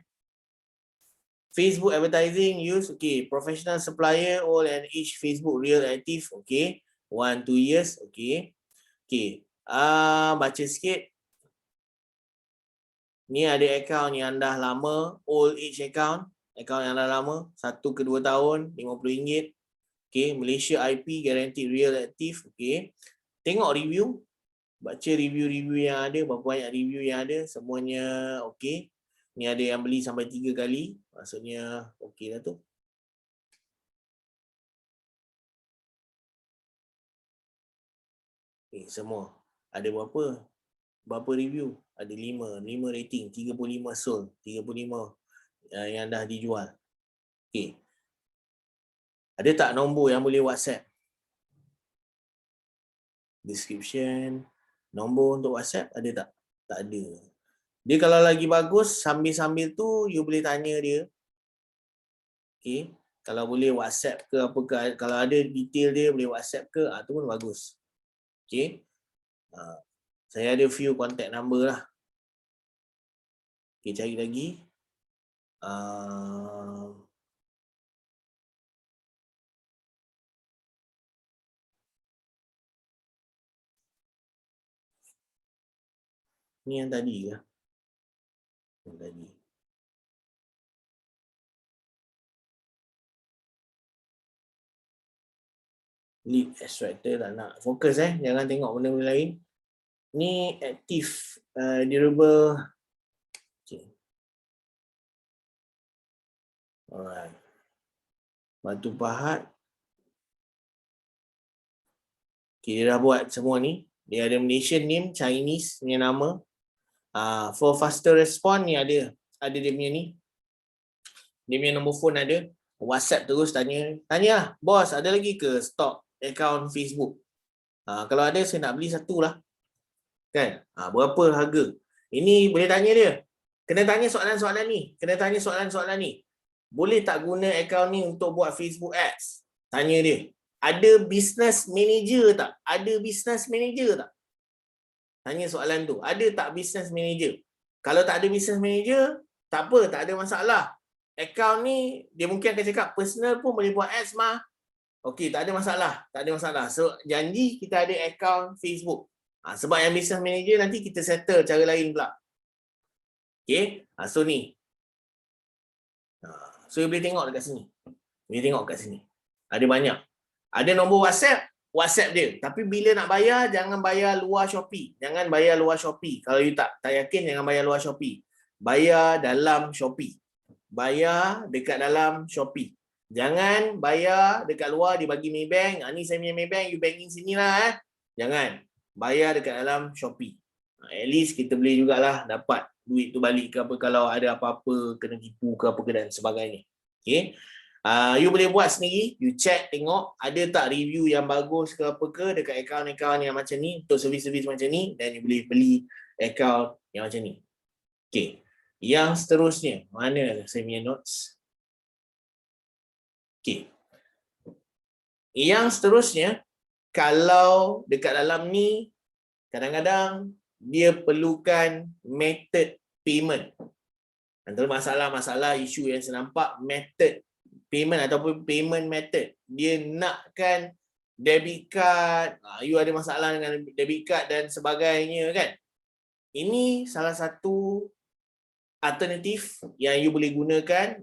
Speaker 1: Facebook advertising use, okay, professional supplier, all and each Facebook real active, okay, 1-2 years, okay. Okay, baca sikit. Ni ada account yang dah lama, old age account yang dah lama, 1 ke 2 tahun, RM50. Okay, Malaysia IP, guaranteed real active, okay. Tengok review, baca review-review yang ada, berapa banyak review yang ada, semuanya okay. Ni ada yang beli sampai 3 kali, maksudnya okey lah tu. Semua. Ada berapa review? Ada 5 rating, 35 sold, 35 yang dah dijual. Okay. Ada tak nombor yang boleh WhatsApp? Description, nombor untuk WhatsApp ada tak? Tak ada. Dia kalau lagi bagus, sambil-sambil tu you boleh tanya dia. Okay. Kalau boleh WhatsApp ke apa ke, kalau ada detail dia boleh WhatsApp ke, tu pun bagus. Okay. Saya ada few contact number lah. Okay, cari lagi. Ni yang tadi ke? Yang tadi. Lead extractor tak nak. Fokus jangan tengok benda-benda lain. Ni active, durable. Okay. Alright. Batu pahat. Okay, dia dah buat semua ni. Dia ada Malaysian name, Chinese punya nama. For faster response ni ada dia punya ni. Dia punya nombor phone ada. WhatsApp terus tanya lah, bos ada lagi ke stok account Facebook? Kalau ada saya nak beli satu lah. Kan? Berapa harga? Ini boleh tanya dia. Kena tanya soalan-soalan ni. Boleh tak guna account ni untuk buat Facebook ads? Tanya dia. Ada business manager tak? Tanya soalan tu. Ada tak business manager? Kalau tak ada business manager, tak apa, tak ada masalah. Account ni, dia mungkin akan cakap personal pun boleh buat ads mah. Okey, tak ada masalah. So, janji kita ada account Facebook. Sebab yang business manager nanti kita settle cara lain pula. Okey, so ni. So, you boleh tengok dekat sini. Ada banyak. Ada nombor WhatsApp dia. Tapi bila nak bayar, jangan bayar luar Shopee. Kalau you tak yakin, jangan bayar luar Shopee. Bayar dalam Shopee. Bayar dekat dalam Shopee. Jangan bayar dekat luar, dia bagi Maybank. Ni saya punya Maybank, you banking sini lah. Jangan. Bayar dekat dalam Shopee. At least kita boleh jugalah dapat duit tu balik ke apa kalau ada apa-apa kena tipu ke apa ke dan sebagainya. Okay. You boleh buat sendiri. You check, tengok ada tak review yang bagus ke apa ke dekat akaun-akaun yang macam ni, untuk servis-servis macam ni, dan you boleh beli akaun yang macam ni. Okay. Yang seterusnya, mana saya punya notes? Okay. Yang seterusnya, kalau dekat dalam ni, kadang-kadang dia perlukan method payment. Antara masalah-masalah isu yang saya nampak, method payment ataupun payment method. Dia nakkan debit card, you ada masalah dengan debit card dan sebagainya kan. Ini salah satu alternatif yang you boleh gunakan,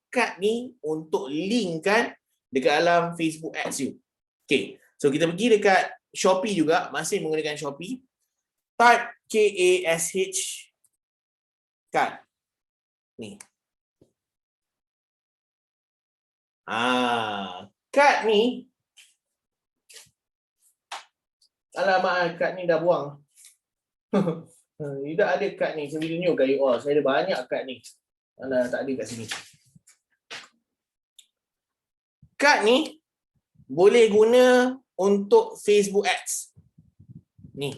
Speaker 1: kad ni untuk linkkan dekat dalam Facebook Ads you. Okay. So kita pergi dekat Shopee juga, masih menggunakan Shopee. Type KASH card. Ni. Card ni. Alamak, card ni dah buang. Tidak ada card ni. Saya tunjuk kat you all. Saya ada banyak card ni. Alah, tak ada kat sini. Card ni boleh guna untuk Facebook Ads. Ni.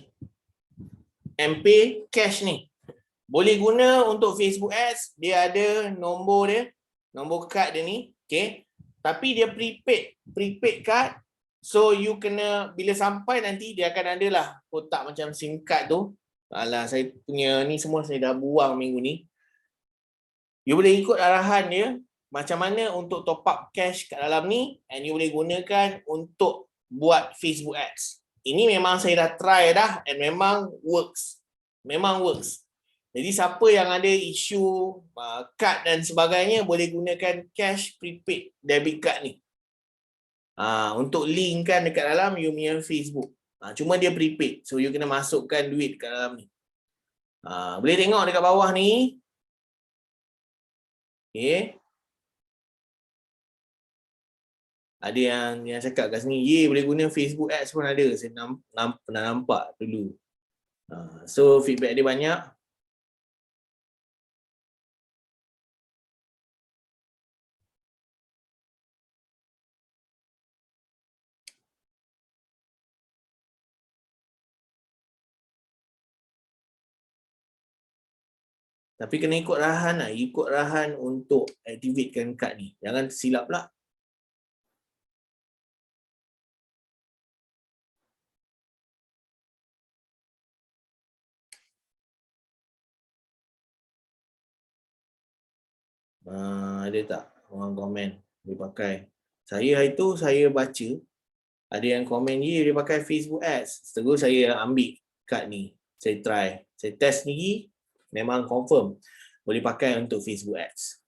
Speaker 1: MP Cash ni. Boleh guna untuk Facebook Ads. Dia ada nombor dia. Nombor kad dia ni. Okay. Tapi dia prepaid. Prepaid card. So you kena, bila sampai nanti dia akan ada lah kotak macam SIM card tu. Alah, saya punya ni semua saya dah buang minggu ni. You boleh ikut arahan dia. Macam mana untuk top up cash kat dalam ni. And you boleh gunakan untuk buat Facebook Ads. Ini memang saya dah try dah. And memang works. Memang works. Jadi siapa yang ada isu kad dan sebagainya boleh gunakan cash prepaid debit card ni. Untuk linkkan dekat dalam you punya Facebook. Cuma dia prepaid. So you kena masukkan duit dekat dalam ni. Boleh tengok dekat bawah ni. Okay. Ada yang cakap kat sini, ye boleh guna Facebook Ads pun ada. Saya pernah nampak dulu. So feedback dia banyak. Tapi kena ikut arahan lah. Ikut arahan untuk activatekan kad ni. Jangan silap lah. Ada tak orang komen dia pakai? Saya hari tu saya baca ada yang komen dia pakai Facebook Ads. Terus saya ambil kad ni. Saya try. Saya test ni memang confirm boleh pakai untuk Facebook Ads.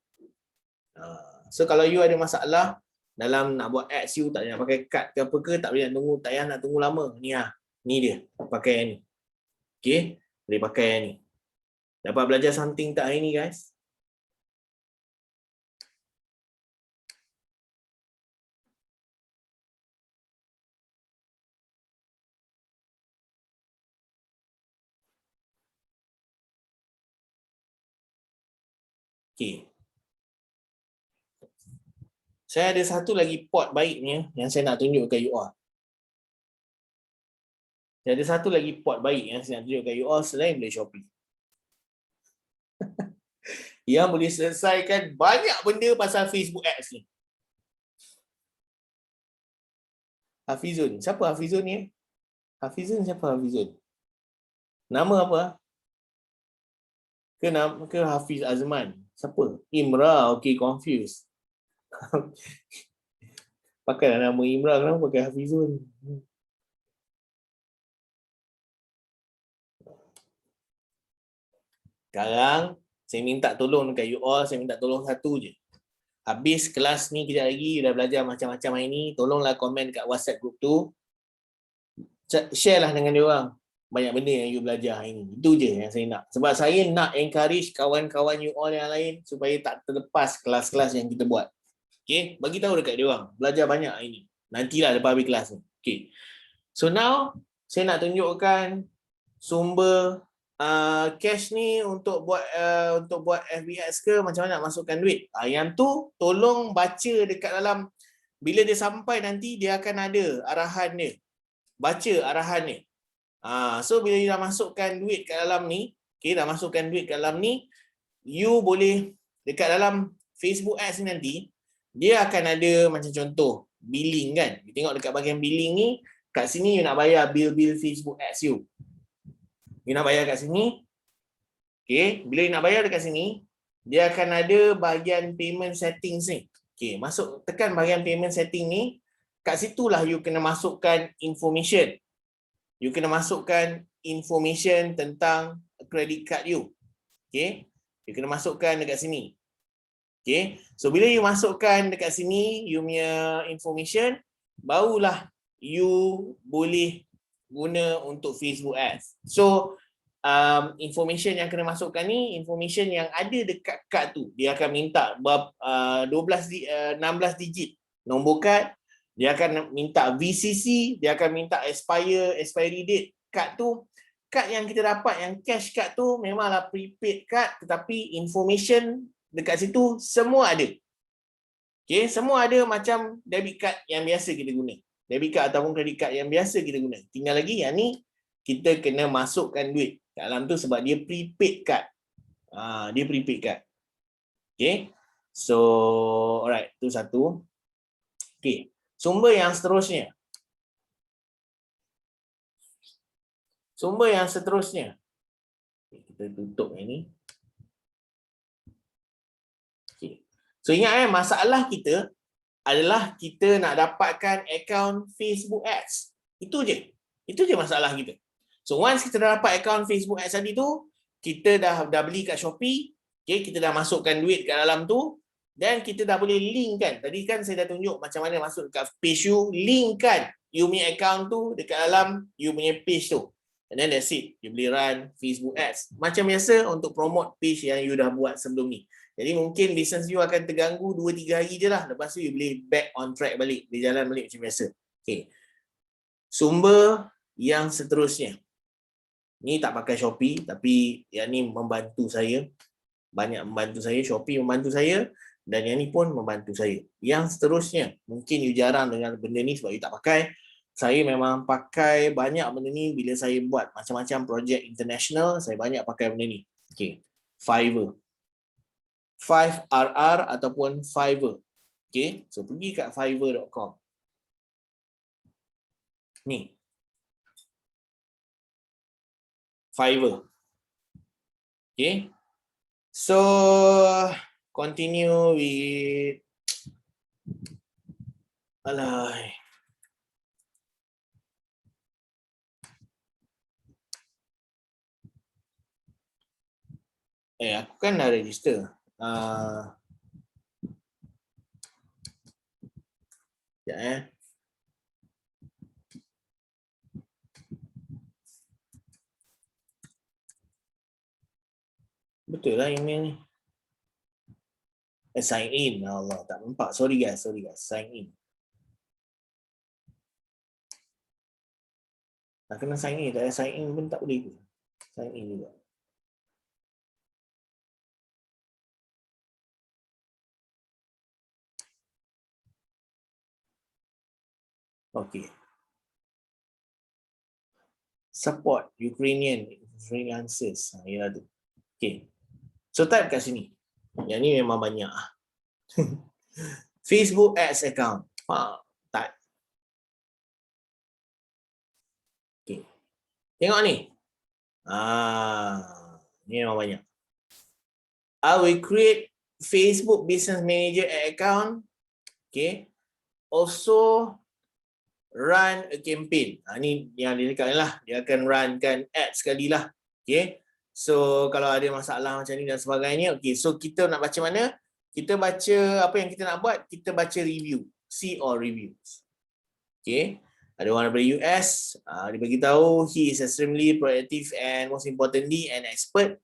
Speaker 1: So kalau you ada masalah dalam nak buat ads you tak nak pakai kad ke apa ke, tak boleh nak tunggu, tak payah nak tunggu lama. Ni ni dia. Pakai yang ni. Okay. Boleh pakai yang ni. Dapat belajar something tak hari ni guys? Okay. Saya ada satu lagi pot baiknya yang saya nak tunjuk ke you all. Saya ada satu lagi pot baik yang saya nak tunjuk ke you all selain dari Shopee. Yang boleh selesaikan banyak benda pasal Facebook Ads ni. Hafizun. Siapa Hafizun ni? Hafizun siapa Hafizun? Nama apa? Ke Hafiz Azman? Siapa? Imra. Okay, confused. Pakai nama Imra, kenapa pakai Hafizun? Sekarang saya minta tolong dekat you all, saya minta tolong satu je. Habis kelas ni kejap lagi, dah belajar macam-macam hari ni, tolonglah komen kat WhatsApp group tu. Share lah dengan dia orang banyak benda yang you belajar hari ni. Itu je yang saya nak. Sebab saya nak encourage kawan-kawan you all yang lain supaya tak terlepas kelas-kelas yang kita buat. Okay, bagi tahu dekat dia orang. Belajar banyak hari ni. Nantilah lepas habis kelas ni. Okay. So now, saya nak tunjukkan sumber cash ni untuk buat FBX ke macam mana nak masukkan duit. Yang tu tolong baca dekat dalam, bila dia sampai nanti dia akan ada arahan dia. Baca arahan dia. So bila you dah masukkan duit kat dalam ni, okay, dah masukkan duit kat dalam ni, you boleh dekat dalam Facebook Ads ni nanti, dia akan ada macam contoh billing kan. You tengok dekat bahagian billing ni, kat sini you nak bayar bil-bil Facebook Ads you. You nak bayar kat sini. Okay, bila you nak bayar dekat sini, dia akan ada bahagian payment settings ni. Okay, masuk, tekan bahagian payment setting ni, kat situlah you kena masukkan information. You kena masukkan information tentang credit card you. Okay, you kena masukkan dekat sini. Okay. So bila you masukkan dekat sini you punya information, barulah you boleh guna untuk Facebook Ads. So information yang kena masukkan ni information yang ada dekat kad tu. Dia akan minta 16 digit nombor kad, dia akan minta VCC, dia akan minta expiry date kad tu. Kad yang kita dapat yang cash card tu memanglah prepaid card, tetapi information dekat situ semua ada. Okay, semua ada macam debit card yang biasa kita guna. Debit card ataupun credit card yang biasa kita guna. Tinggal lagi yang ni kita kena masukkan duit dalam tu sebab dia prepaid card. Dia prepaid card. Okay. So, alright, tu satu. Okay. Sumber yang seterusnya. Sumber yang seterusnya. Kita tutup yang ni. Okay. So ingat masalah kita adalah kita nak dapatkan akaun Facebook Ads. Itu je. Itu je masalah kita. So once kita dah dapat akaun Facebook Ads tadi tu, kita dah beli kat Shopee, okay, kita dah masukkan duit kat dalam tu, dan kita dah boleh link kan. Tadi kan saya dah tunjuk macam mana masuk dekat page you, link kan you punya akaun tu dekat dalam you punya page tu. And then that's it. You boleh run Facebook Ads. Macam biasa untuk promote page yang you dah buat sebelum ni. Jadi mungkin business you akan terganggu 2-3 hari je lah. Lepas tu you boleh back on track balik. Boleh jalan balik macam biasa. Okay. Sumber yang seterusnya. Ni tak pakai Shopee. Tapi yang ni membantu saya. Banyak membantu saya. Shopee membantu saya. Dan yang ni pun membantu saya. Yang seterusnya. Mungkin you jarang dengan benda ni sebab you tak pakai. Saya memang pakai banyak benda ni bila saya buat macam-macam projek international, saya banyak pakai benda ni. Okay. Fiverr. 5RR ataupun Fiverr. Okay. So pergi kat fiverr.com. Ni. Fiverr. Okay. So continue with alay. Aku kan dah register. Sekejap Betul lah email ni. Sign in. Allah, tak nampak. Sorry guys. Sign in. Nak kena sign in. Tak ada sign in pun tak boleh ke? Sign in juga. Okay. Support Ukrainian freelancers. Yalah tu. Okay. So type kat sini. Yang ni memang banyak. Facebook Ads account. Type. Okay. Tengok ni. Ni memang banyak. I will create Facebook Business Manager account. Okay. Also run a campaign. Ni yang dia cakap lah. Dia akan runkan ads sekali lah. Okay. So kalau ada masalah macam ni dan sebagainya. Okay. So kita nak baca mana? Kita baca apa yang kita nak buat. Kita baca review. See all reviews. Okay. Ada orang daripada US. Dia beritahu he is extremely proactive and most importantly an expert.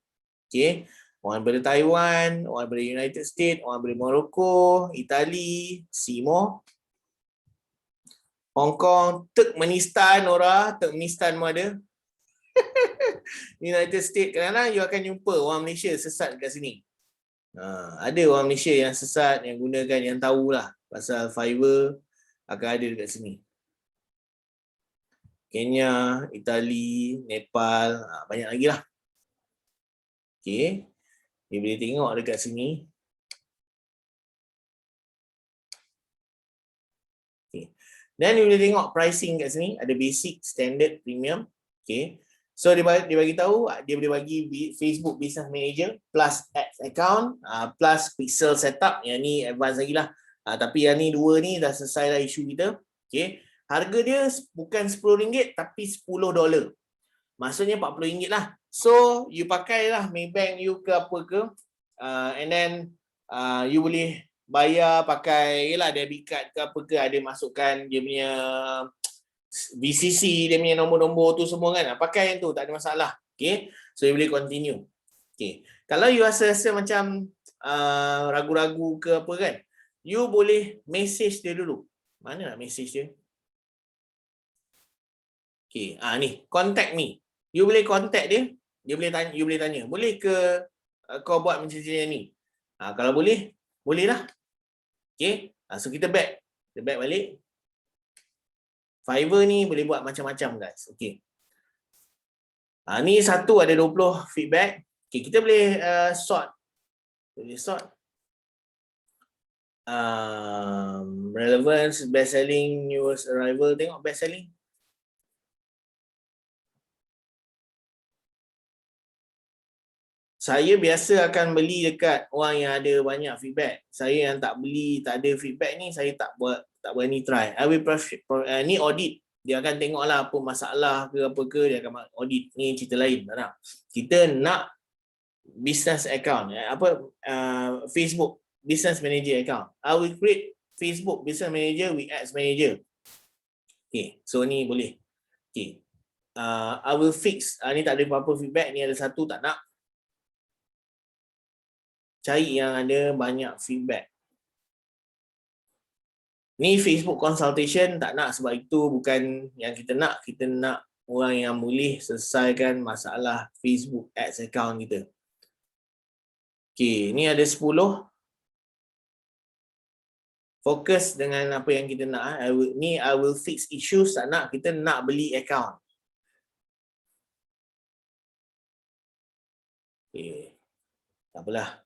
Speaker 1: Okay. Orang daripada Taiwan. Orang daripada United States. Orang daripada Morocco. Itali. See more. Hong Kong, Turkmenistan, Turkmenistan pun ada. United States, kadang-kadang you akan jumpa orang Malaysia sesat kat sini. Ada orang Malaysia yang sesat, yang gunakan, yang tahulah pasal Fiverr akan ada dekat sini. Kenya, Itali, Nepal, banyak lagi lah. Okay. Dia boleh tengok dekat sini. Dan you boleh tengok pricing kat sini. Ada basic, standard, premium. Okay. So dia bagi tahu dia boleh bagi Facebook Business Manager plus ads account plus pixel setup. Yang ni advance lagi lah. Tapi yang ni dua ni dah selesai lah isu kita. Okay. Harga dia bukan RM10 tapi $10. Maksudnya RM40 lah. So you pakai lah Maybank you ke apa ke. And then you boleh bayar pakai yelah debit card ke apa ke, ada masukkan dia punya VCC, dia punya nombor-nombor tu semua kan. Pakai yang tu, tak ada masalah. Okay. So you boleh continue. Okay. Kalau you rasa macam ragu-ragu ke apa kan, you boleh message dia dulu. Mana nak message dia? Okay. Ni, contact me. You boleh contact dia. Dia boleh tanya, you boleh tanya, boleh ke kau buat macam ni? Kalau boleh, boleh lah. Okay. So kita back. Kita back balik. Fiverr ni boleh buat macam-macam guys. Okay. Ni satu ada 20 feedback. Okay, kita boleh sort. Boleh sort. Relevance, best selling, newest arrival. Tengok best selling. Saya biasa akan beli dekat orang yang ada banyak feedback. Saya yang tak beli, tak ada feedback ni, saya tak berani try. I will ni audit. Dia akan tengoklah apa masalah ke apa ke, dia akan audit. Ni cerita lain, tak nak. Kita nak business account, Facebook business manager account. I will create Facebook business manager with ads manager. Okay, so ni boleh. Okay, I will fix. Ni tak ada apa-apa feedback, ni ada satu tak nak. Cari yang ada banyak feedback. Ni Facebook consultation tak nak, sebab itu bukan yang kita nak. Kita nak orang yang boleh selesaikan masalah Facebook ads account kita. Okay, ni ada 10. Fokus dengan apa yang kita nak. I will fix issues, tak nak. Kita nak beli account. Okay, tak apalah.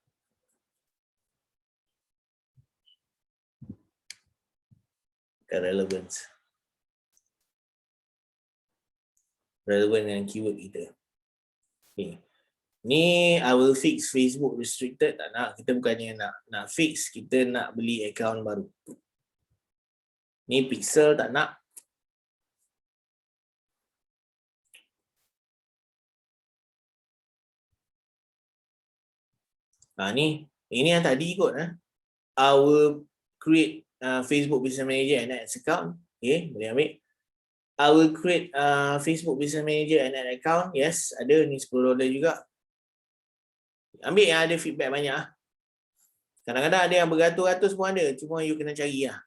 Speaker 1: Relevance. Relevant dengan keyword kita. Okay. Ni I will fix Facebook restricted, tak nak. Kita bukannya nak fix, kita nak beli account baru. Ni pixel, tak nak. Ini yang tadi ikut. I will create Facebook Business Manager and Ads account. Okay, boleh ambil. I will create Facebook Business Manager and Ads account. Yes, ada ni $10 juga. Ambil yang ada feedback banyak. Kadang-kadang ada yang beratus-ratus pun ada. Cuma you kena cari lah.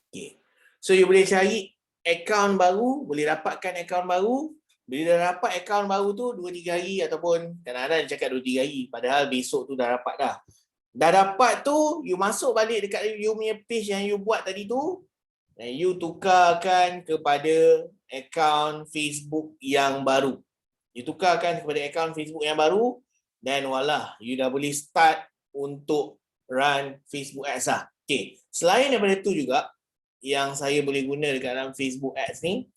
Speaker 1: Okay. So you boleh cari account baru, boleh dapatkan account baru. Bila dah dapat account baru tu 2-3 hari, ataupun kadang-kadang dia cakap 2-3 hari, padahal besok tu dah dapat dah. Dah dapat tu, you masuk balik dekat you punya page yang you buat tadi tu, dan you tukarkan kepada account Facebook yang baru. You tukarkan kepada account Facebook yang baru, dan voila, you dah boleh start untuk run Facebook Ads lah. Okay. Selain daripada tu juga, yang saya boleh guna dekat dalam Facebook Ads ni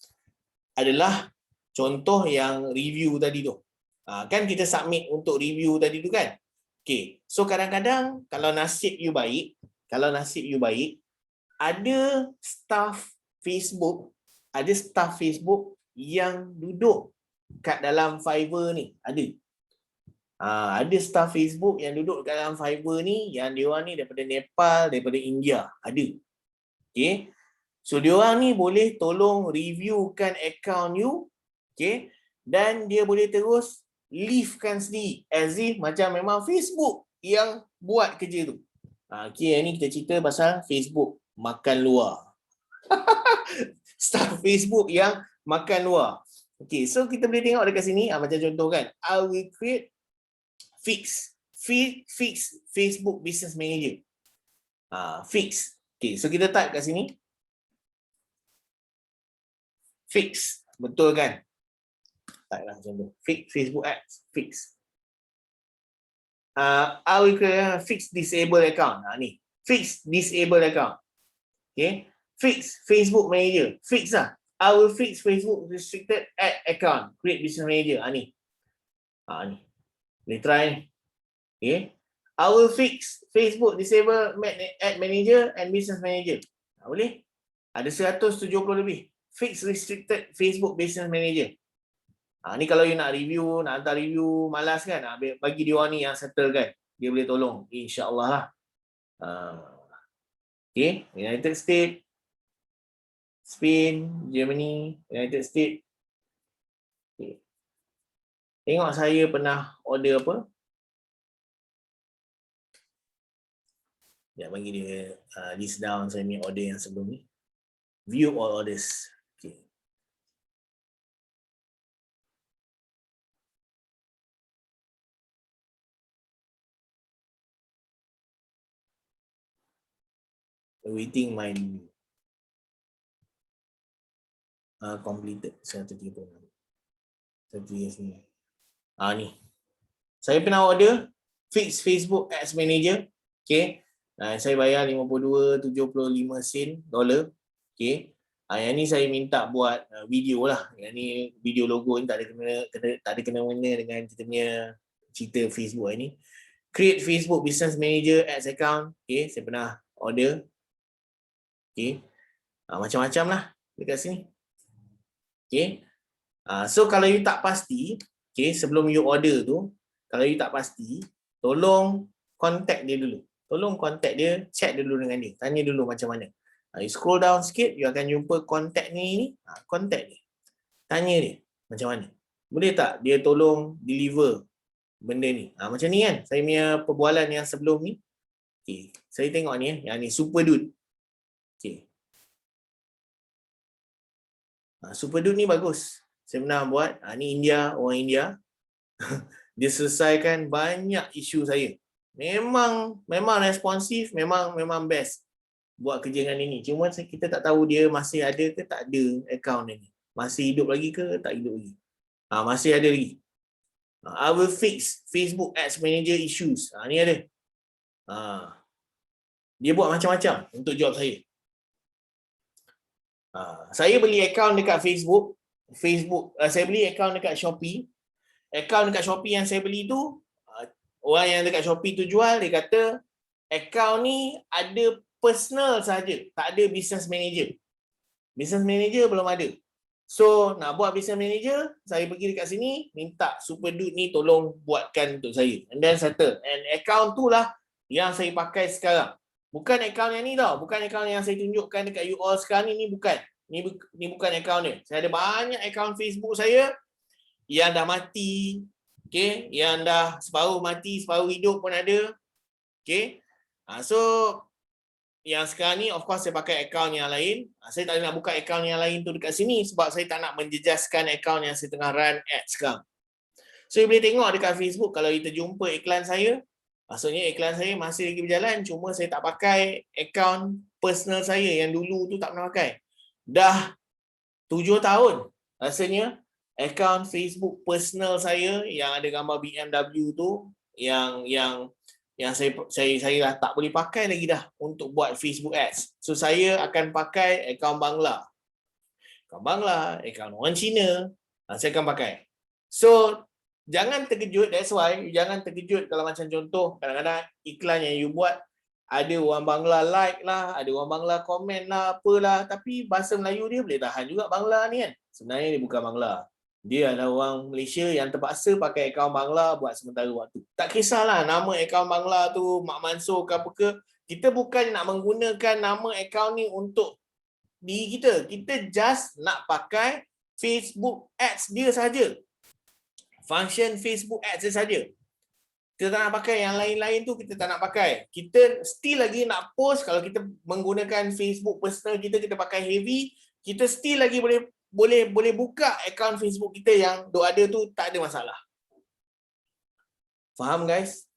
Speaker 1: adalah contoh yang review tadi tu. Kan kita submit untuk review tadi tu kan. Okay. So kadang-kadang kalau nasib you baik, ada staff Facebook yang duduk kat dalam Fiverr ni. Ada staff Facebook yang duduk kat dalam Fiverr ni, yang diorang ni daripada Nepal, daripada India. Ada. Okay. So diorang ni boleh tolong reviewkan account you. Okay. Dan dia boleh terus leave-kan sendiri. As if macam memang Facebook yang buat kerja tu. Okay, ni kita cerita pasal Facebook makan luar. Staff Facebook yang makan luar. Okay, so kita boleh tengok dekat sini. Macam contoh kan. I will create fix Facebook Business Manager. Fix. Okay, so kita type kat sini. Fix. Betul kan? Type lah macam tu. Fix Facebook Ads. Fix. I will create fix disable account. Ni. Fix disable account. Okay. Fix Facebook Manager. Fix lah. I will fix Facebook restricted ad account. Create business manager. Ni. Ni. Boleh try. Okay. I will fix Facebook disable ad manager and business manager. Boleh. Ada 170 lebih. Fix restricted Facebook business manager. Ni kalau you nak review, nak hantar review malas kan, bagi dia orang ni yang settle kan. Dia boleh tolong. InsyaAllah lah. Okay. United States, Spain, Germany, United States. Okay. Tengok saya pernah order apa. Ya, bagi dia list down saya punya order yang sebelum ni. View all orders. Okay. Waiting my completed 136. Ni. Ni. Saya pernah order fix Facebook Ads Manager. Okay. Saya bayar 52.75 sen dolar. Okay. Yang ni saya minta buat video lah. Yang ni video logo ni tak ada kena-mena dengan kita punya cerita Facebook ni. Create Facebook Business Manager Ads Account. Okay. Saya pernah order. Okay. Macam-macam lah dekat sini. Okay. So kalau you tak pasti, okay, sebelum you order tu, kalau you tak pasti, tolong contact dia dulu. Tolong contact dia, chat dulu dengan dia. Tanya dulu macam mana. You scroll down sikit, you akan jumpa contact ni. Contact dia. Tanya dia macam mana. Boleh tak dia tolong deliver benda ni. Macam ni kan, saya punya perbualan yang sebelum ni. Okay. Saya tengok ni, yang ni Super Dude. Okay. Super Dude ni bagus. Saya pernah buat. Ni India, orang India. Dia selesaikan banyak isu saya. Memang responsif, memang best buat kerja dengan ini. Cuma kita tak tahu dia masih ada ke tak ada akaun ini. Masih hidup lagi ke tak hidup lagi. Masih ada lagi. I will fix Facebook Ads Manager issues. Ni ada. Dia buat macam-macam untuk job saya. Saya beli akaun dekat Facebook, saya beli akaun dekat Shopee. Akaun dekat Shopee yang saya beli tu, orang yang dekat Shopee tu jual, dia kata akaun ni ada personal saja, tak ada business manager. Business manager belum ada. So, nak buat business manager, saya pergi dekat sini, minta Super Dude ni tolong buatkan untuk saya. And then settle. And akaun tu lah yang saya pakai sekarang. Bukan akaun yang ni tau. Bukan akaun yang saya tunjukkan dekat you all sekarang ni bukan. Ni bukan akaun dia. Saya ada banyak akaun Facebook saya yang dah mati. Okay. Yang dah separuh mati, separuh hidup pun ada. Okay. So, yang sekarang ni of course saya pakai akaun yang lain. Saya tak nak buka akaun yang lain tu dekat sini sebab saya tak nak menjejaskan akaun yang saya tengah run ads sekarang. So, you boleh tengok dekat Facebook kalau you terjumpa iklan saya. Maksudnya iklan saya masih lagi berjalan, cuma saya tak pakai akaun personal saya yang dulu tu tak pernah pakai. Dah 7 tahun rasanya akaun Facebook personal saya yang ada gambar BMW tu yang saya dah tak boleh pakai lagi dah untuk buat Facebook ads. So saya akan pakai akaun Bangla. Akaun orang Cina, saya akan pakai. So jangan terkejut, that's why jangan terkejut kalau macam contoh kadang-kadang iklan yang you buat ada orang Bangla like lah, ada orang Bangla komen lah, apalah, tapi bahasa Melayu dia boleh tahan juga Bangla ni kan. Sebenarnya dia bukan Bangla. Dia adalah orang Malaysia yang terpaksa pakai akaun Bangla buat sementara waktu. Tak kisahlah nama akaun Bangla tu Mak Mansur ke apa ke, kita bukan nak menggunakan nama akaun ni untuk diri kita. Kita just nak pakai Facebook ads dia saja. Function Facebook ads saja. Kita tak nak pakai yang lain-lain tu, kita tak nak pakai. Kita still lagi nak post, kalau kita menggunakan Facebook personal kita pakai heavy, kita still lagi boleh buka akaun Facebook kita yang ada tu, tak ada masalah. Faham guys?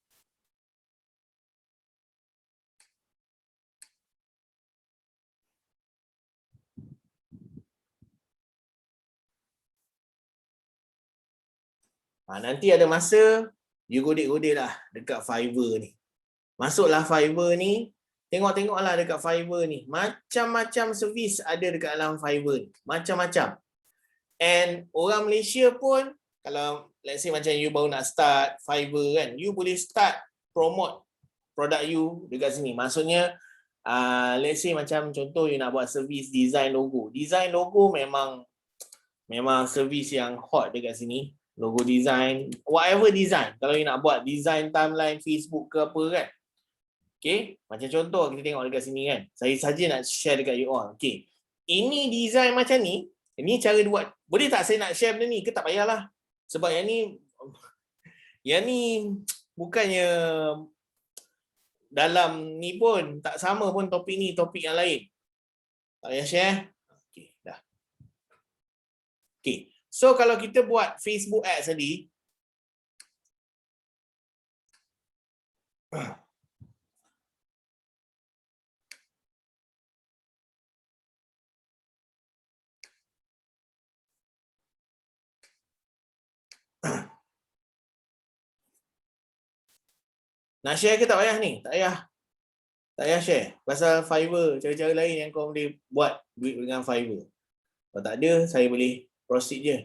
Speaker 1: Nanti ada masa you godek-godek lah dekat Fiverr ni. Masuklah Fiverr ni, tengok-tengoklah dekat Fiverr ni. Macam-macam servis ada dekat dalam Fiverr ni. Macam-macam. And orang Malaysia pun, kalau let's say macam you baru nak start Fiverr kan, you boleh start promote produk you dekat sini. Maksudnya, let's say macam contoh you nak buat servis design logo. Design logo memang Memang servis yang hot dekat sini. Logo design, whatever design. Kalau you nak buat design timeline Facebook ke apa kan. Okay, macam contoh kita tengok dekat sini kan. Saya saja nak share dekat you all. Okay, ini design macam ni. Ini cara buat. Boleh tak saya nak share benda ni ke tak payahlah. Sebab yang ni bukannya dalam ni pun tak sama pun topik ni, topik yang lain. Tak payah share. Okay, dah. Okay. So kalau kita buat Facebook ads tadi, nak share ke tak payah ni? Tak payah. Tak payah share. Pasal Fiverr, cara-cara lain yang kau boleh buat duit dengan Fiverr. Kalau tak ada, saya boleh proceed je.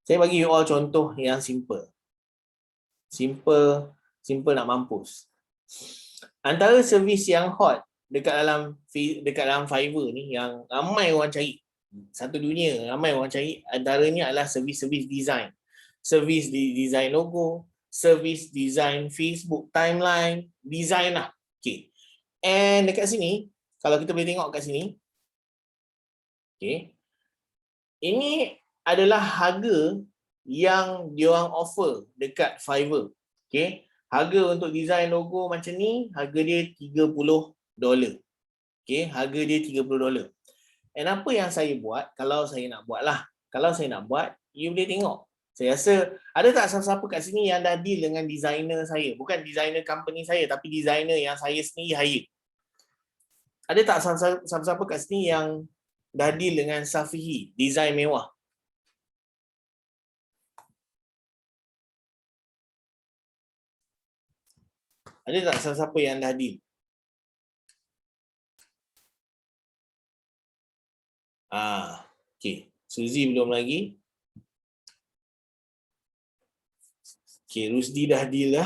Speaker 1: Saya bagi you all contoh yang simple. Simple nak mampus. Antara servis yang hot dekat dalam Fiverr ni yang ramai orang cari. Satu dunia ramai orang cari, antaranya adalah servis-servis design. Servis design logo, servis design Facebook timeline, design lah. Okay. And dekat sini, kalau kita boleh tengok kat sini, okay, ini adalah harga yang diorang offer dekat Fiverr. Okay. Harga untuk design logo macam ni, harga dia $30. Okay. Harga dia $30. And apa yang saya buat, kalau saya nak buat lah. Kalau saya nak buat, you boleh tengok. Saya rasa, ada tak siapa-siapa kat sini yang dah deal dengan designer saya? Bukan designer company saya, tapi designer yang saya sendiri hire. Ada tak siapa-siapa kat sini yang dah deal dengan Safihi, design mewah? Ada tak siapa-siapa yang dah deal? Okay. Suzy belum lagi. Okay, Rusdi dah deal lah.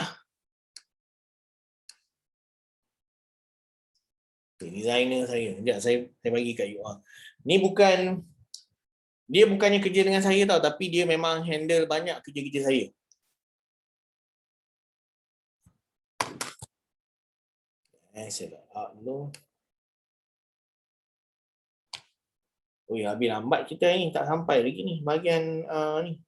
Speaker 1: Okay, designer saya. Sekejap, saya bagi kat you all. Ni bukan, dia bukannya kerja dengan saya tau, tapi dia memang handle banyak kerja-kerja saya. Saya dah dulu. Oh ya, habis lambat kita ni, tak sampai lagi ni bahagian ni.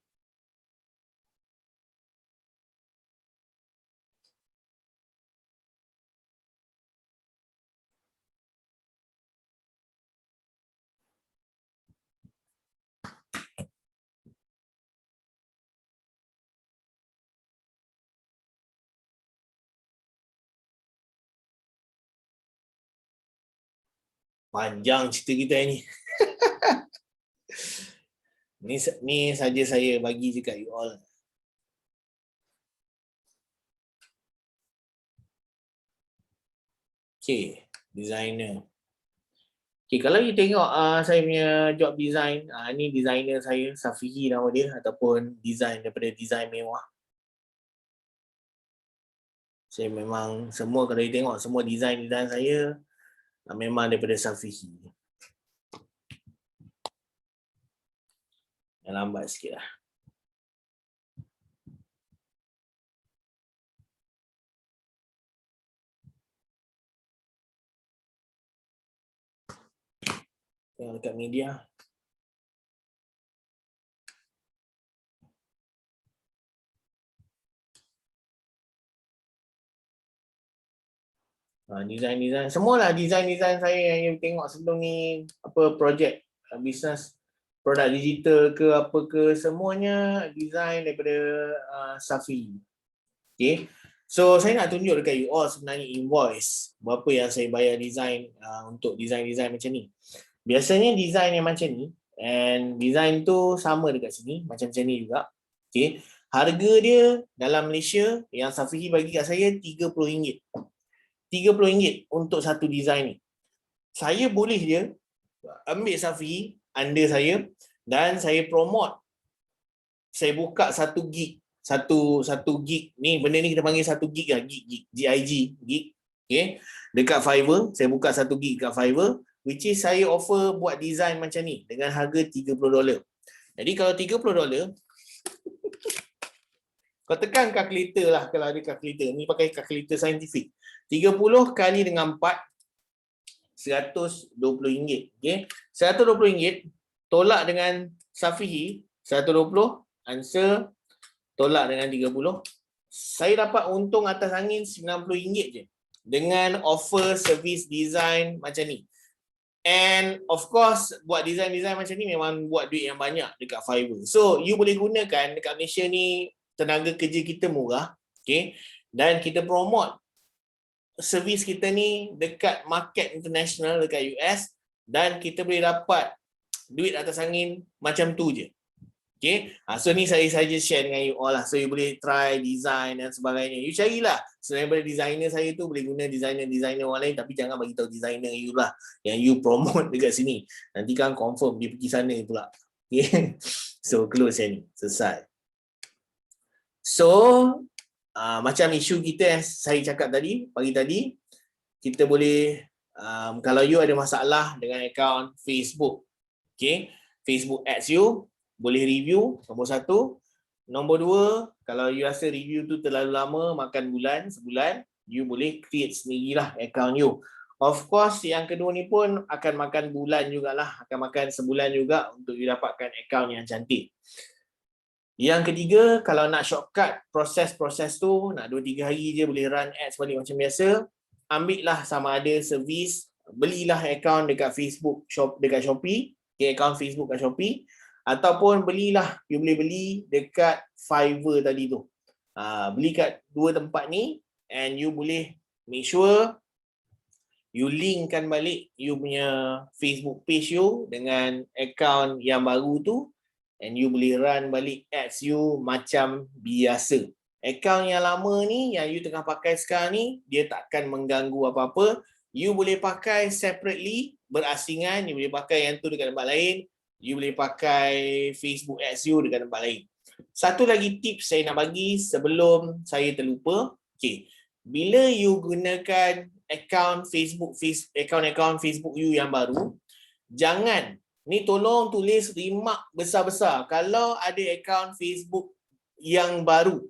Speaker 1: Panjang cerita kita ni. Ni saja saya bagi je kat you all. Okay, designer. Okay, kalau you tengok saya punya job design, ni designer saya, Safihi nama dia, ataupun design daripada design mewah. Saya memang semua, kalau you tengok semua design saya, memang daripada Safihi. Yang lambat sikit lah. Tengok dekat media. Design semualah design saya yang you tengok sebelum ni, apa projek bisnes produk digital ke apa ke, semuanya design daripada Safi. Okay, so saya nak tunjuk dekat you all sebenarnya invoice berapa yang saya bayar design untuk design macam ni. Biasanya design yang macam ni, and design tu sama dekat sini macam ni juga. Okay, harga dia dalam Malaysia yang Safi bagi kat saya RM30. RM30 untuk satu design ni. Saya boleh je ambil Safi under saya dan saya promote. Saya buka 1 gig satu gig ni, benda ni kita panggil 1 gig lah, gig. Okay, dekat Fiverr saya buka 1 gig kat Fiverr, which is saya offer buat design macam ni dengan harga $30. Jadi kalau $30, kau tekan kalkulator lah kalau ada kalkulator. Ni pakai kalkulator saintifik. 30 kali dengan 4, RM120. Okay. RM120 tolak dengan Safihi, 120, answer tolak dengan 30. Saya dapat untung atas angin RM90 je dengan offer service design macam ni. And of course, buat design-design macam ni memang buat duit yang banyak dekat Fiverr. So, you boleh gunakan dekat Malaysia ni, tenaga kerja kita murah, okay? Dan kita promote servis kita ni dekat market international dekat US, dan kita boleh dapat duit atas angin macam tu je. Okay, so ni saya saja share dengan you all lah. So you boleh try design dan sebagainya. You carilah. Selain daripada designer saya tu, boleh guna designer orang lain, tapi jangan bagi tahu designer you lah yang you promote dekat sini. Nanti kan confirm dia pergi sana pula. Okay. So close yang ni. Selesai. So macam isu kita yang saya cakap tadi, pagi tadi, kita boleh kalau you ada masalah dengan akaun Facebook, okay, Facebook ads you, boleh review, nombor 1. Nombor 2, kalau you rasa review tu terlalu lama, makan sebulan, you boleh create sendirilah akaun you. Of course, yang kedua ni pun akan makan bulan jugalah, akan makan sebulan juga untuk you dapatkan akaun yang cantik. Yang ketiga, kalau nak shortcut proses tu, nak 2-3 hari je boleh run ads balik macam biasa, ambillah sama ada servis, belilah akaun dekat Facebook, dekat Shopee, akaun Facebook kat Shopee, ataupun belilah, you boleh beli dekat Fiverr tadi tu. Beli kat 2 tempat ni, and you boleh make sure you linkkan balik you punya Facebook page you dengan akaun yang baru tu, and you boleh run balik ads you macam biasa. Akaun yang lama ni, yang you tengah pakai sekarang ni, dia takkan mengganggu apa-apa. You boleh pakai separately, berasingan, you boleh pakai yang tu dekat tempat lain, you boleh pakai Facebook ads you dekat tempat lain. Satu lagi tips saya nak bagi sebelum saya terlupa. Okay. Bila you gunakan akaun Facebook you yang baru, jangan, ni tolong tulis remark besar-besar. Kalau ada akaun Facebook yang baru,